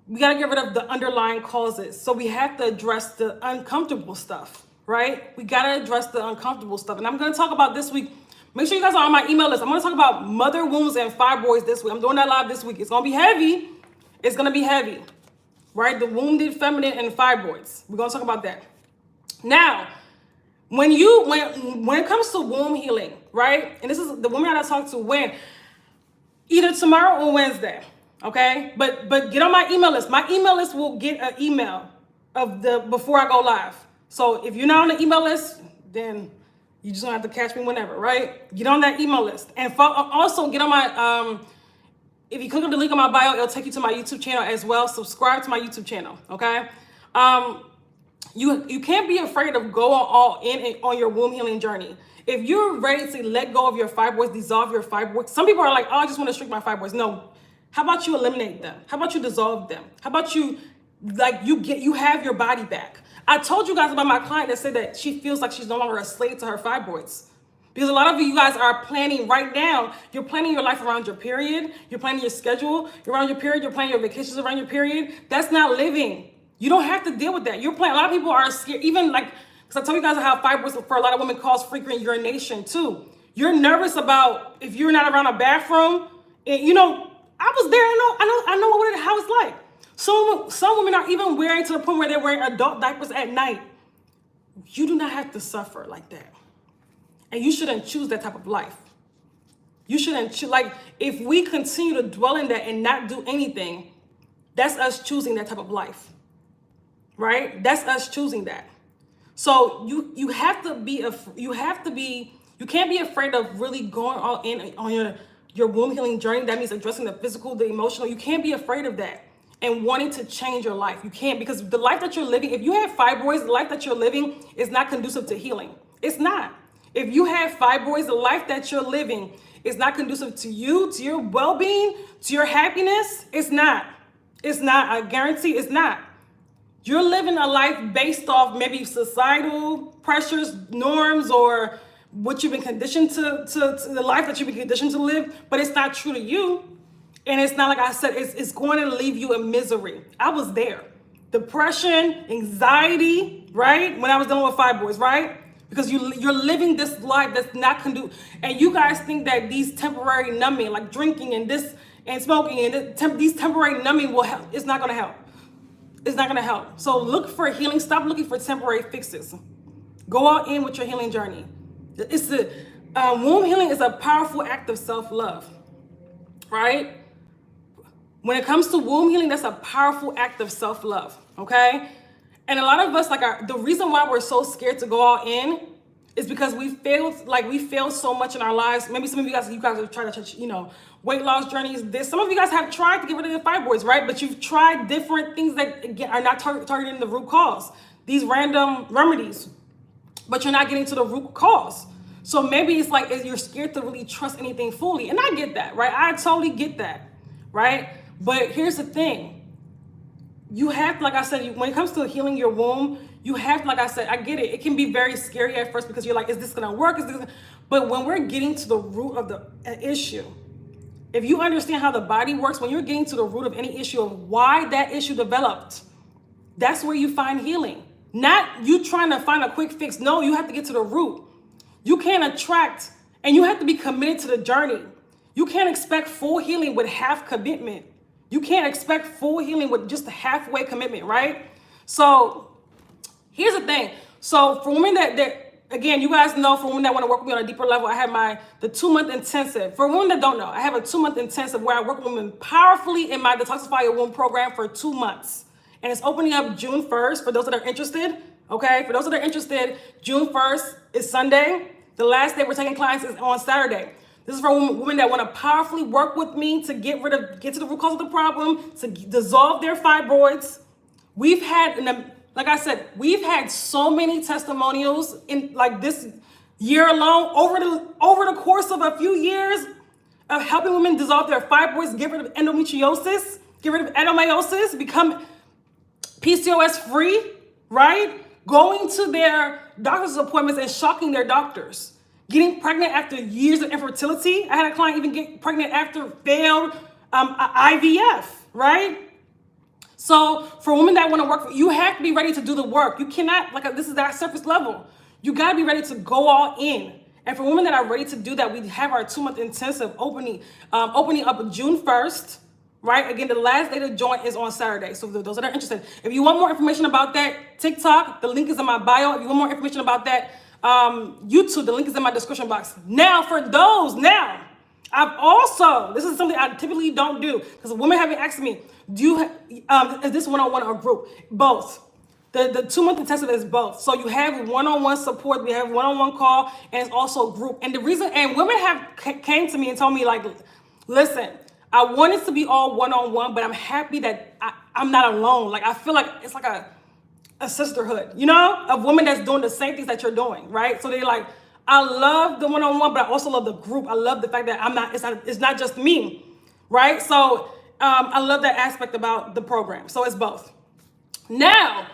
We got to get rid of the underlying causes. So we have to address the uncomfortable stuff, right? We got to address the uncomfortable stuff. And I'm going to talk about this week. Make sure you guys are on my email list. I'm going to talk about mother wounds and fibroids this week. I'm doing that live this week. It's going to be heavy. It's going to be heavy, right? The wounded feminine and fibroids. We're going to talk about that. Now, when it comes to womb healing, right? And this is the woman that I talk to either tomorrow or Wednesday. Okay, but get on my email list. My email list will get an email before I go live. So if you're not on the email list, then you just don't have to catch me whenever, right? Get on that email list, and also get on my if you click on the link on my bio, it'll take you to my YouTube channel as well. Subscribe to my YouTube channel, okay? You can't be afraid of going all in on your womb healing journey. If you're ready to let go of your fibroids, dissolve your fibroids. Some people are like, oh, I just want to shrink my fibroids. No. How about you eliminate them? How about you dissolve them? How about you have your body back? I told you guys about my client that said that she feels like she's no longer a slave to her fibroids. Because a lot of you guys are planning right now. You're planning your life around your period. You're planning your schedule around your period. You're planning your vacations around your period. That's not living. You don't have to deal with that. You're planning. A lot of people are scared. Even because I told you guys how fibroids for a lot of women cause frequent urination too. You're nervous about if you're not around a bathroom. And I was there. I know how it's like. Some women are even wearing to the point where they're wearing adult diapers at night. You do not have to suffer like that. And you shouldn't choose that type of life. You shouldn't choose. Like, if we continue to dwell in that and not do anything, that's us choosing that type of life. Right? That's us choosing that. So you have to be, you can't be afraid of really going all in on your womb healing journey. That means addressing the physical, the emotional. You can't be afraid of that and wanting to change your life. You can't, because the life that you're living, if you have fibroids, the life that you're living is not conducive to healing. It's not. If you have fibroids, the life that you're living is not conducive to you, to your well-being, to your happiness. It's not. It's not. I guarantee it's not. You're living a life based off maybe societal pressures, norms, or what you've been conditioned to the life that you've been conditioned to live, but it's not true to you. And it's not, like I said, it's going to leave you in misery. I was there. Depression, anxiety, right? When I was dealing with fibroids, right? Because you're living this life that's not conducive. And you guys think that these temporary numbing, like drinking and this and smoking and these temporary numbing will help. It's not going to help. It's not going to help. So look for healing. Stop looking for temporary fixes. Go all in with your healing journey. It's the womb healing is a powerful act of self-love, right? When it comes to womb healing, that's a powerful act of self-love, okay? And a lot of us, the reason why we're so scared to go all in is because we failed so much in our lives. Maybe some of you guys have tried to, weight loss journeys. Some of you guys have tried to get rid of the fibroids, right? But you've tried different things that, again, are not targeting the root cause. These random remedies, but you're not getting to the root cause. So maybe it's like you're scared to really trust anything fully. And I get that, right? I totally get that, right? But here's the thing. You have, like I said, when it comes to healing your womb, you have, like I said, I get it. It can be very scary at first because you're like, is this going to work? But when we're getting to the root of the issue, if you understand how the body works, when you're getting to the root of any issue of why that issue developed, that's where you find healing. Not you trying to find a quick fix. No, you have to get to the root. You can't attract, and you have to be committed to the journey. You can't expect full healing with half commitment. You can't expect full healing with just a halfway commitment, right? So here's the thing. So for women that again, you guys know, for women that want to work with me on a deeper level, I have the 2-month intensive. For women that don't know, I have a 2-month intensive where I work with women powerfully in my Detoxify Your Womb program for 2 months. And it's opening up June 1st for those that are interested. Okay, for those that are interested, June 1st is Sunday. The last day we're taking clients is on Saturday. This is for women that want to powerfully work with me to get to the root cause of the problem, to dissolve their fibroids. We've had, like I said, we've had so many testimonials in like this year alone, over the course of a few years, of helping women dissolve their fibroids, get rid of endometriosis, get rid of adenomyosis, become PCOS free, right? Going to their doctor's appointments and shocking their doctors. Getting pregnant after years of infertility. I had a client even get pregnant after failed IVF, right? So for women that want to work, you have to be ready to do the work. You cannot, this is that surface level. You got to be ready to go all in. And for women that are ready to do that, we have our 2-month intensive opening up June 1st. Right? Again, the last day to join is on Saturday. So for those that are interested, if you want more information about that, TikTok, the link is in my bio. If you want more information about that, YouTube, the link is in my description box. Now, I've also, this is something I typically don't do, because women have been asking me, is this one-on-one or group? Both. The 2-month intensive is both. So you have one-on-one support, we have one-on-one call, and it's also group. And the reason, and women came to me and told me, like, listen, I want it to be all one-on-one, but I'm happy that I'm not alone. Like, I feel like it's like a sisterhood, you know, of women that's doing the same things that you're doing, right? So they're like, I love the one-on-one, but I also love the group. I love the fact that it's not just me, right? So I love that aspect about the program. So it's both. Now,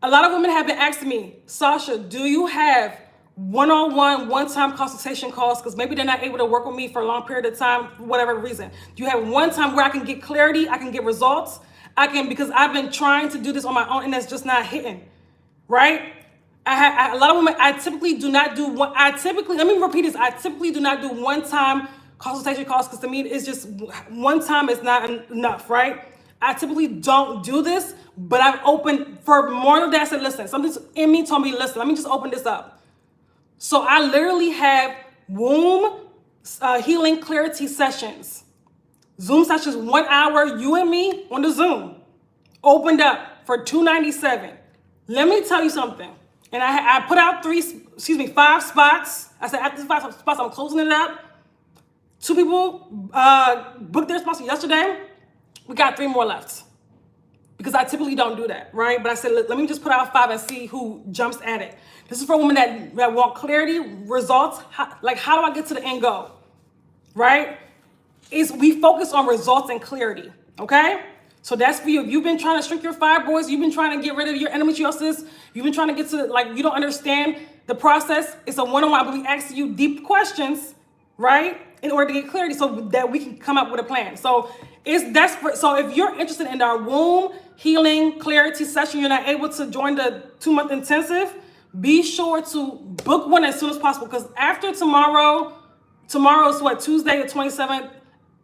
a lot of women have been asking me, Sasha, do you have one-on-one, one-time consultation calls? Because maybe they're not able to work with me for a long period of time, for whatever reason. Do you have one time where I can get clarity, I can get results? Because I've been trying to do this on my own and it's just not hitting, right? A lot of women, I typically do not do let me repeat this. I typically do not do one-time consultation calls, because to me, it's just one time is not enough, right? I typically don't do this, but I've opened for more than that. I said, listen, something in me told me, listen, let me just open this up. So I literally have womb healing clarity sessions, Zoom sessions, 1 hour, you and me on the Zoom, opened up for $297. Let me tell you something. And I put out 5 spots. I said, after 5 spots, I'm closing it up. 2 people booked their spots yesterday. We got 3 more left, because I typically don't do that, right? But I said, let me just put out 5 and see who jumps at it. This is for women that want clarity, results. How do I get to the end goal, right? We focus on results and clarity, okay? So that's for you. If you've been trying to shrink your fibroids, you've been trying to get rid of your endometriosis, you've been trying to get to, you don't understand the process, it's a one-on-one, but we ask you deep questions, right? In order to get clarity so that we can come up with a plan. So it's desperate. So if you're interested in our womb healing clarity session, you're not able to join the 2-month intensive, be sure to book one as soon as possible, because after tomorrow's what, Tuesday the 27th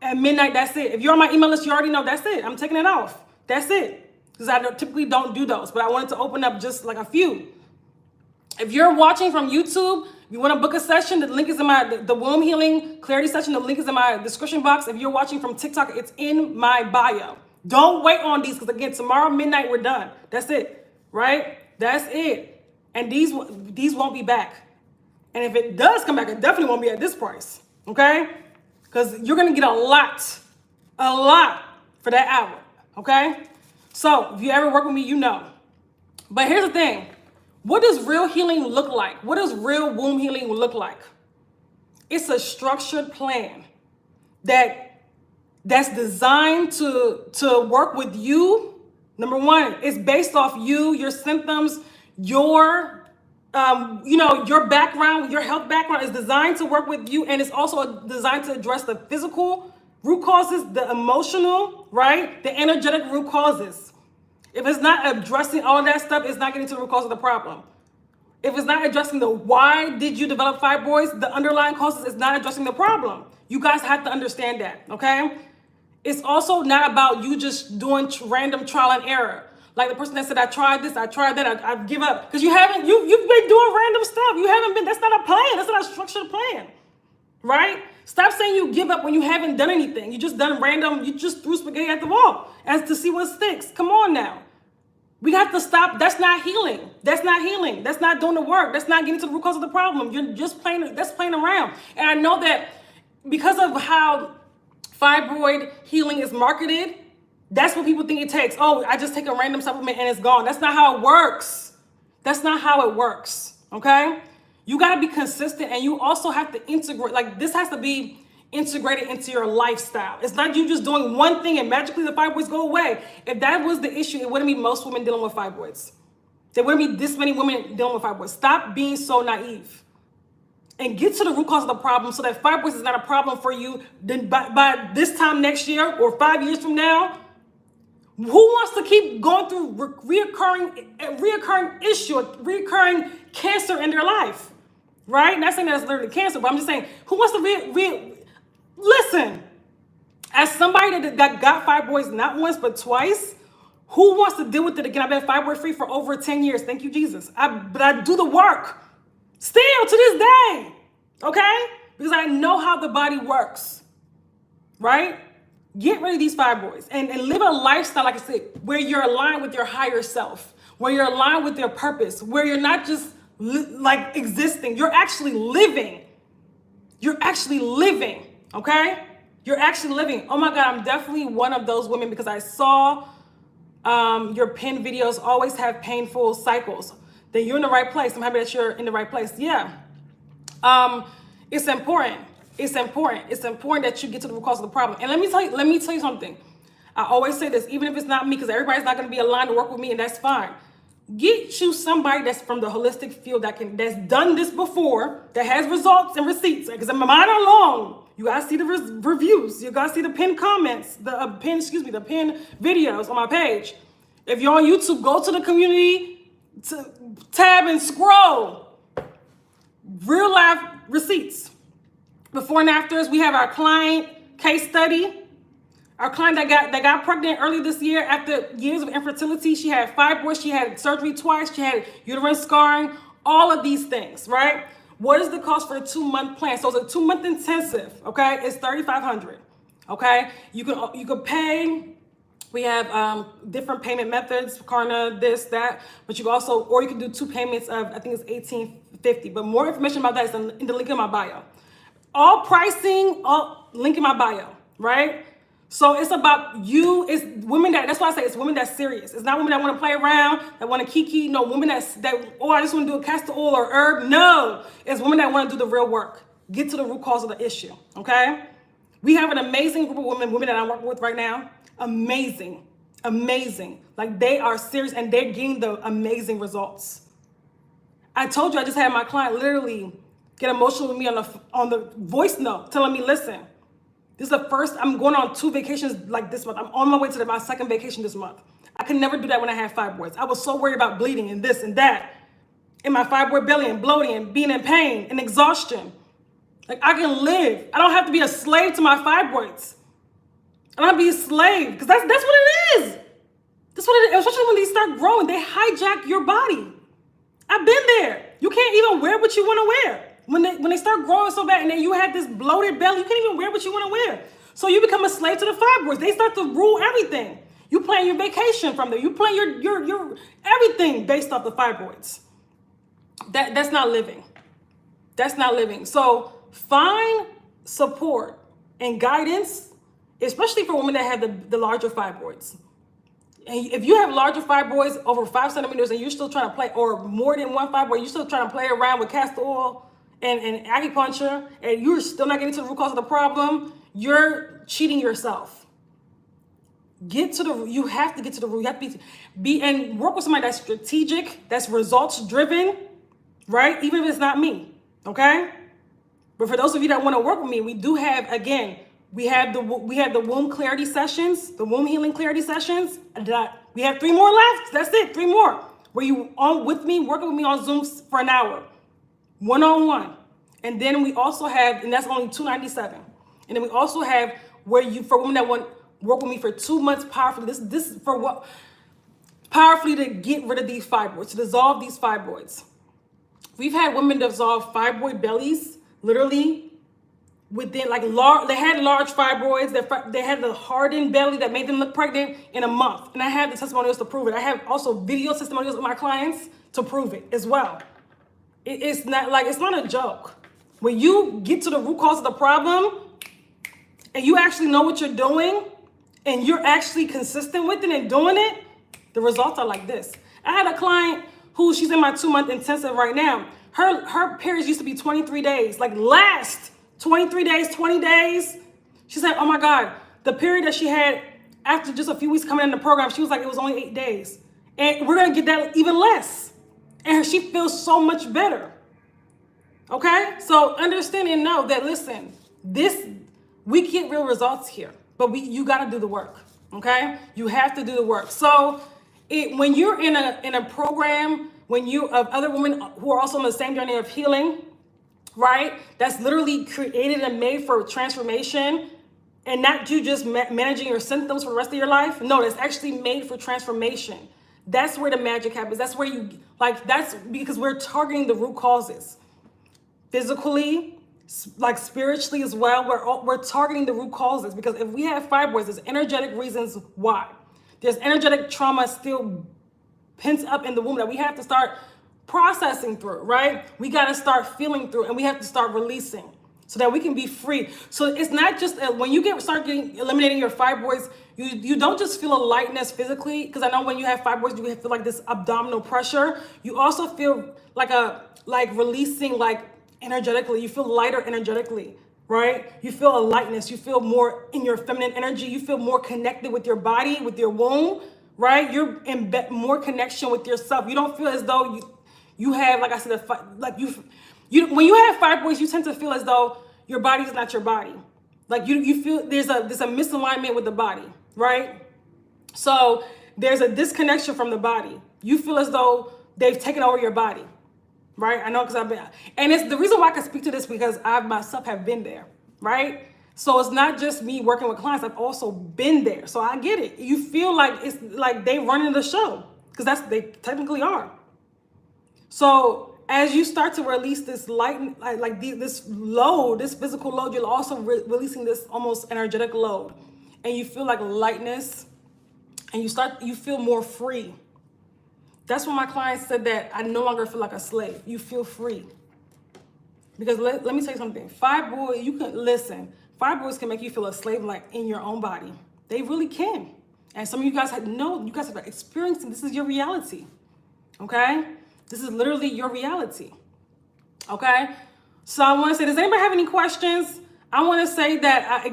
at midnight, that's it. If you're on my email list, you already know that's it. I'm taking it off. That's it. Because I typically don't do those, but I wanted to open up just like a few. If you're watching from YouTube, you want to book a session, the link is in the womb healing clarity session, the link is in my description box. If you're watching from TikTok, it's in my bio. Don't wait on these, because again, tomorrow midnight, we're done. That's it, right? That's it. And these won't be back. And if it does come back, it definitely won't be at this price, okay? Because you're going to get a lot for that hour, okay? So if you ever work with me, you know. But here's the thing. What does real healing look like? What does real womb healing look like? It's a structured plan that's designed to work with you. Number one, it's based off you, your symptoms, your background, your health background is designed to work with you, and it's also designed to address the physical root causes, the emotional, right? The energetic root causes. If it's not addressing all of that stuff, it's not getting to the root cause of the problem. If it's not addressing the why did you develop fibroids, the underlying causes, it's not addressing the problem. You guys have to understand that, okay? It's also not about you just doing random trial and error. Like the person that said, I tried this, I tried that, I give up. Because you've been doing random stuff. That's not a plan. That's not a structured plan, right? Stop saying you give up when you haven't done anything. You just done random, you just threw spaghetti at the wall as to see what sticks. Come on now. We have to stop. That's not healing. That's not healing. That's not doing the work. That's not getting to the root cause of the problem. You're just playing, that's playing around. And I know that because of how fibroid healing is marketed, that's what people think it takes. Oh, I just take a random supplement and it's gone. That's not how it works. That's not how it works, okay? You got to be consistent, and you also have to integrate. Like, this has to be integrated into your lifestyle. It's not you just doing one thing and magically the fibroids go away. If that was the issue, it wouldn't be most women dealing with fibroids. There wouldn't be this many women dealing with fibroids. Stop being so naive and get to the root cause of the problem so that fibroids is not a problem for you. Then by this time next year or 5 years from now, who wants to keep going through reoccurring issue, reoccurring cancer in their life, right? Not saying that it's literally cancer, but I'm just saying, who wants to listen, as somebody that got fibroids not once but twice, who wants to deal with it again? I've been fibroid free for over 10 years. Thank you, Jesus. But I do the work still to this day, okay? Because I know how the body works, right? Get rid of these fibroids and live a lifestyle, like I said, where you're aligned with your higher self, where you're aligned with your purpose, where you're not just like existing. You're actually living. You're actually living, okay? You're actually living. Oh my God, I'm definitely one of those women because I saw your pin videos always have painful cycles. Then you're in the right place. I'm happy that you're in the right place. Yeah. It's important. It's important. It's important that you get to the root cause of the problem. And let me tell you something. I always say this, even if it's not me, because everybody's not going to be aligned to work with me, and that's fine. Get you somebody that's from the holistic field that's done this before, that has results and receipts. Because mine are long. You gotta see the reviews. You gotta see the pinned comments, the pinned videos on my page. If you're on YouTube, go to the community tab and scroll. Real life receipts. Before and afters, we have our client case study. Our client that got pregnant early this year after years of infertility. She had fibroids, she had surgery twice, she had uterine scarring, all of these things, right? What is the cost for a 2-month plan? So it's a 2-month intensive, okay? It's $3,500, okay? You can pay. We have different payment methods, Klarna, this, that, but you can also, or you can do 2 payments of, I think it's $1,850. But more information about that is in the link in my bio. All pricing, link in my bio, right? So it's about you. It's women that's why I say it's women that's serious. It's not women that want to play around, that want to kiki. No, women I just want to do a castor oil or herb. No, it's women that want to do the real work. Get to the root cause of the issue, okay? We have an amazing group of women that I'm working with right now. Amazing. Like, they are serious and they're getting the amazing results. I told you I just had my client literally get emotional with me on the voice note, telling me, listen, this is the first, I'm going on 2 vacations like this month. I'm on my way to my 2nd vacation this month. I could never do that when I had fibroids. I was so worried about bleeding and this and that, in my fibroid belly and bloating and being in pain and exhaustion. Like, I can live. I don't have to be a slave to my fibroids. I don't have to be a slave, because that's what it is. That's what it is, especially when these start growing. They hijack your body. I've been there. You can't even wear what you want to wear. When they start growing so bad and then you have this bloated belly, you can't even wear what you want to wear. So you become a slave to the fibroids. They start to rule everything. You plan your vacation from them. You plan your everything based off the fibroids. That's not living. That's not living. So find support and guidance, especially for women that have the larger fibroids. And if you have larger fibroids over 5 centimeters and you're still trying to play, or more than 1 fibroid, you're still trying to play around with castor oil and acupuncture, and you're still not getting to the root cause of the problem, you're cheating yourself. You have to get to the root. You have to be and work with somebody that's strategic, that's results driven, right? Even if it's not me, okay? But for those of you that want to work with me, we do have, again, we have the womb clarity sessions, the womb healing clarity sessions. We have 3 more left. That's it, 3 more. Where you on with me, working with me on Zoom for an hour, one-on-one. And then we also have, and that's only $297. And then we also have for women that want to work with me for 2 months powerfully. This is for what? powerfully to get rid of these fibroids, to dissolve these fibroids. We've had women dissolve fibroid bellies, literally within like they had large fibroids, they had the hardened belly that made them look pregnant in a month. And I have the testimonials to prove it. I have also video testimonials with my clients to prove it as well. It's not a joke. When you get to the root cause of the problem and you actually know what you're doing and you're actually consistent with it and doing it, the results are like this. I had a client who she's in my 2-month intensive right now. Her periods used to be 23 days, like last 23 days, 20 days. She said, oh my God, the period that she had after just a few weeks coming in the program, she was like, it was only 8 days. And we're gonna get that even less. And she feels so much better. Okay? So understand and know that, listen, we get real results here, but you gotta do the work. Okay? You have to do the work. So when you're in a program, when you of other women who are also on the same journey of healing, right? That's literally created and made for transformation, and not you just managing your symptoms for the rest of your life. No, that's actually made for transformation. That's where the magic happens. That's where that's because we're targeting the root causes. Physically, like spiritually as well, we're targeting the root causes, because if we have fibroids, there's energetic reasons why. There's energetic trauma still pent up in the womb that we have to start processing through, right? We got to start feeling through, and we have to start releasing so that we can be free. So it's not just when you eliminating your fibroids, you don't just feel a lightness physically, because I know when you have fibroids, you feel like this abdominal pressure. You also feel like releasing, like energetically. You feel lighter energetically, right? You feel a lightness. You feel more in your feminine energy. You feel more connected with your body, with your womb, right? You're in more connection with yourself. You don't feel as though you have, like I said, when you have fibroids, you tend to feel as though your body is not your body. Like you feel there's a misalignment with the body, right? So there's a disconnection from the body. You feel as though they've taken over your body, right? I know, because and it's the reason why I can speak to this, because I myself have been there, right? So it's not just me working with clients, I've also been there. So I get it. You feel like it's like they running the show, because they technically are. So as you start to release this this load, this physical load, you're also releasing this almost energetic load, and you feel like lightness, and you feel more free. That's when my clients said that I no longer feel like a slave. You feel free. Because let me tell you something. Fibroids can make you feel a slave, like in your own body. They really can. And some of you guys you guys have experienced it. This is your reality. Okay? This is literally your reality. Okay? So I want to say, does anybody have any questions? I want to say that,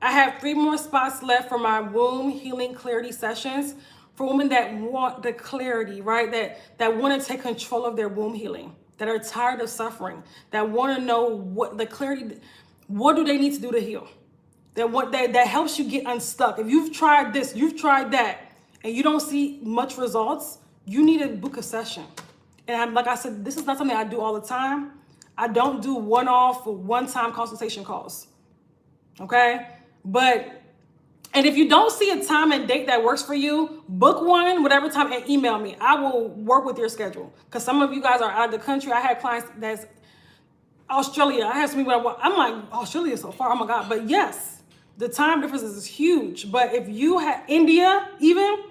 I have 3 more spots left for my womb healing clarity sessions for women that want the clarity, right? That want to take control of their womb healing, that are tired of suffering, that want to know what the clarity, what do they need to do to heal? That helps you get unstuck. If you've tried this, you've tried that, and you don't see much results, you need to book a session. And like I said, this is not something I do all the time. I don't do one-off or one-time consultation calls. Okay? And if you don't see a time and date that works for you, book one, whatever time, and email me. I will work with your schedule. Because some of you guys are out of the country. I had clients that's Australia. I had some people I'm like, Australia is so far, oh my God. But yes, the time differences is huge. But if you have India even,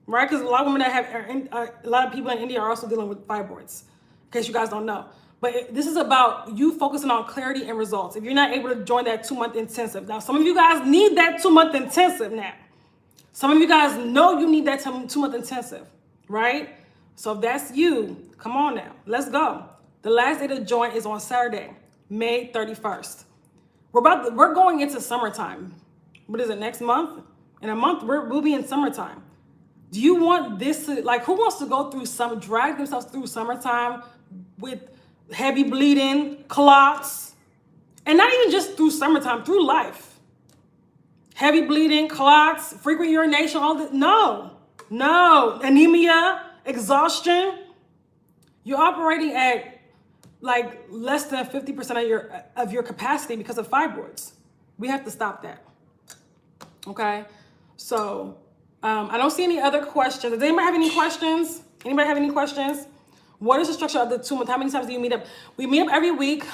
right? Because a lot of women a lot of people in India are also dealing with fibroids, in case you guys don't know. But this is about you focusing on clarity and results. If you're not able to join that 2-month intensive. Now, some of you guys need that 2-month intensive now. Some of you guys know you need that 2-month intensive, right? So if that's you, come on now, let's go. The last day to join is on Saturday, May 31st. We're going into summertime. What is it, next month? In a month, we'll be in summertime. Do you want this to, who wants to go through drag themselves through summertime with heavy bleeding, clots, and not even just through summertime, through life? Heavy bleeding, clots, frequent urination, all this. No, anemia, exhaustion. You're operating at less than 50% of your capacity because of fibroids. We have to stop that. Okay? So I don't see any other questions. Does anybody have any questions? Anybody have any questions? What is the structure of the 2 months? How many times do you meet up? We meet up every week.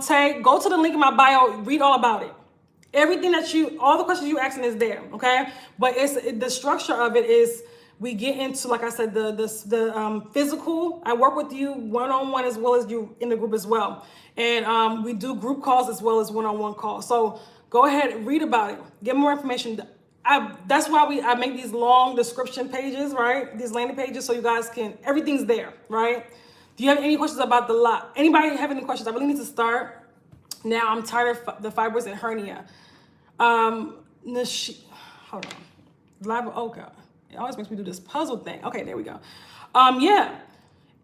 Tay, go to the link in my bio. Read all about it. Everything that all the questions you asking is there, okay? But the structure of it is we get into, like I said, the physical. I work with you one-on-one as well as you in the group as well. And we do group calls as well as one-on-one calls. So go ahead, read about it. Get more information. That's why I make these long description pages, right? These landing pages so you guys everything's there, right? Do you have any questions about the lot? Anybody have any questions? I really need to start. Now I'm tired of the fibroids and hernia. Hold on. Oh God. It always makes me do this puzzle thing. Okay, there we go. Yeah.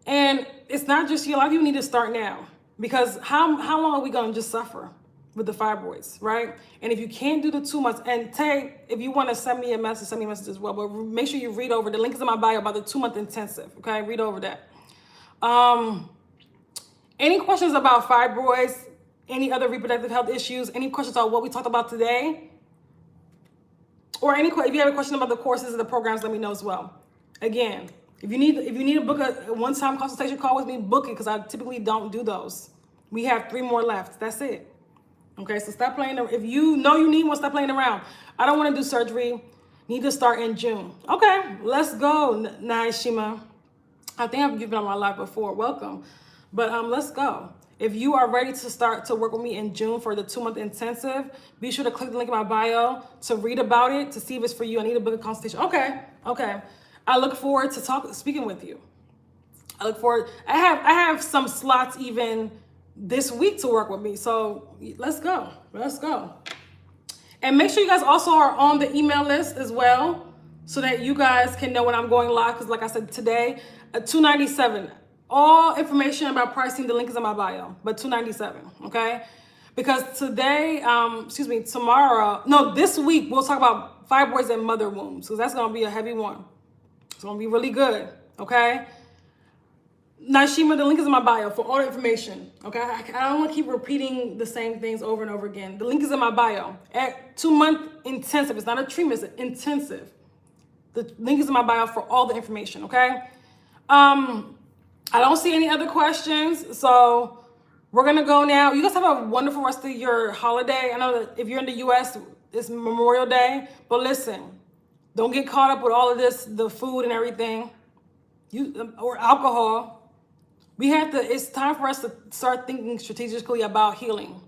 And it's not just you. A lot of you need to start now because how long are we going to just suffer with the fibroids, right? And if you can't do the 2 months, and Tay, if you want to send me a message as well, but make sure you read over. The link is in my bio about the 2-month intensive, okay? Read over that. Any questions about fibroids, any other reproductive health issues, any questions on what we talked about today? Or if you have a question about the courses and the programs, let me know as well. Again, if you need to book a one-time consultation call with me, book it because I typically don't do those. We have 3 more left. That's it. Okay, so stop playing. If you know you need one, stop playing around. I don't want to do surgery. Need to start in June. Okay, let's go, Naishima. I think I've given on my live before. Welcome. But let's go. If you are ready to start to work with me in June for the 2-month intensive, be sure to click the link in my bio to read about it, to see if it's for you. I need to book a consultation. Okay. I look forward to speaking with you. I look forward. I have some slots even this week to work with me. So let's go. And make sure you guys also are on the email list as well so that you guys can know when I'm going live. Because like I said, today, $297. All information about pricing, the link is in my bio, but $297, okay? Because this week, we'll talk about fibroids and mother wombs, because that's going to be a heavy one. It's going to be really good, okay? Nashima, the link is in my bio for all the information, okay? I don't want to keep repeating the same things over and over again. The link is in my bio. At 2-month intensive, it's not a treatment, it's intensive. The link is in my bio for all the information, okay? I don't see any other questions, so we're going to go now. You guys have a wonderful rest of your holiday. I know that if you're in the U.S., it's Memorial Day, but listen, don't get caught up with all of this, the food and everything, or alcohol. It's time for us to start thinking strategically about healing.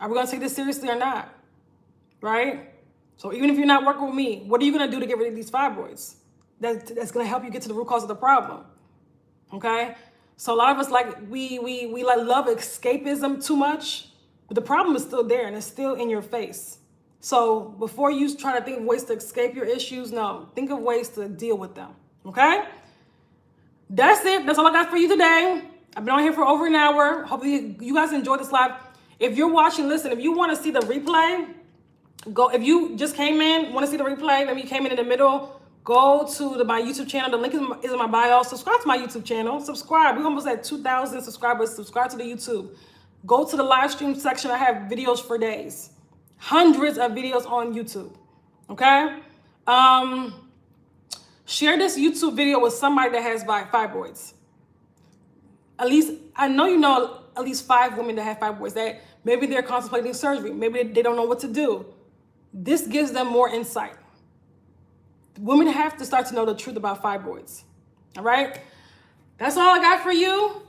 Are we going to take this seriously or not? Right? So even if you're not working with me, what are you going to do to get rid of these fibroids? That's going to help you get to the root cause of the problem. Okay, so a lot of us we love escapism too much, but the problem is still there and it's still in your face. So before you try to think of ways to escape your issues, no, think of ways to deal with them. Okay, that's it. That's all I got for you today. I've been on here for over an hour. Hopefully you guys enjoyed this live. If you're watching, listen. If you want to see the replay, go. If you just came in, want to see the replay, maybe you came in the middle. Go to my YouTube channel. The link is in my bio. Subscribe to my YouTube channel. Subscribe. We're almost at 2,000 subscribers. Subscribe to the YouTube. Go to the live stream section. I have videos for days. Hundreds of videos on YouTube. Okay? Share this YouTube video with somebody that has fibroids. At least, I know you know at least 5 women that have fibroids. That maybe they're contemplating surgery. Maybe they don't know what to do. This gives them more insight. Women have to start to know the truth about fibroids. All right? That's all I got for you.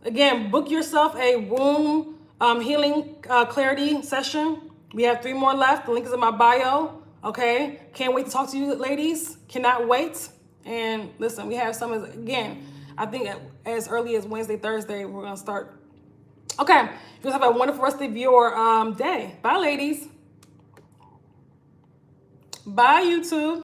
Again, book yourself a womb healing clarity session. We have 3 more left. The link is in my bio. Okay? Can't wait to talk to you ladies. Cannot wait. And listen, we have some, again, I think as early as Wednesday, Thursday, we're going to start. Okay. You guys have a wonderful rest of your day. Bye, ladies. Bye, YouTube.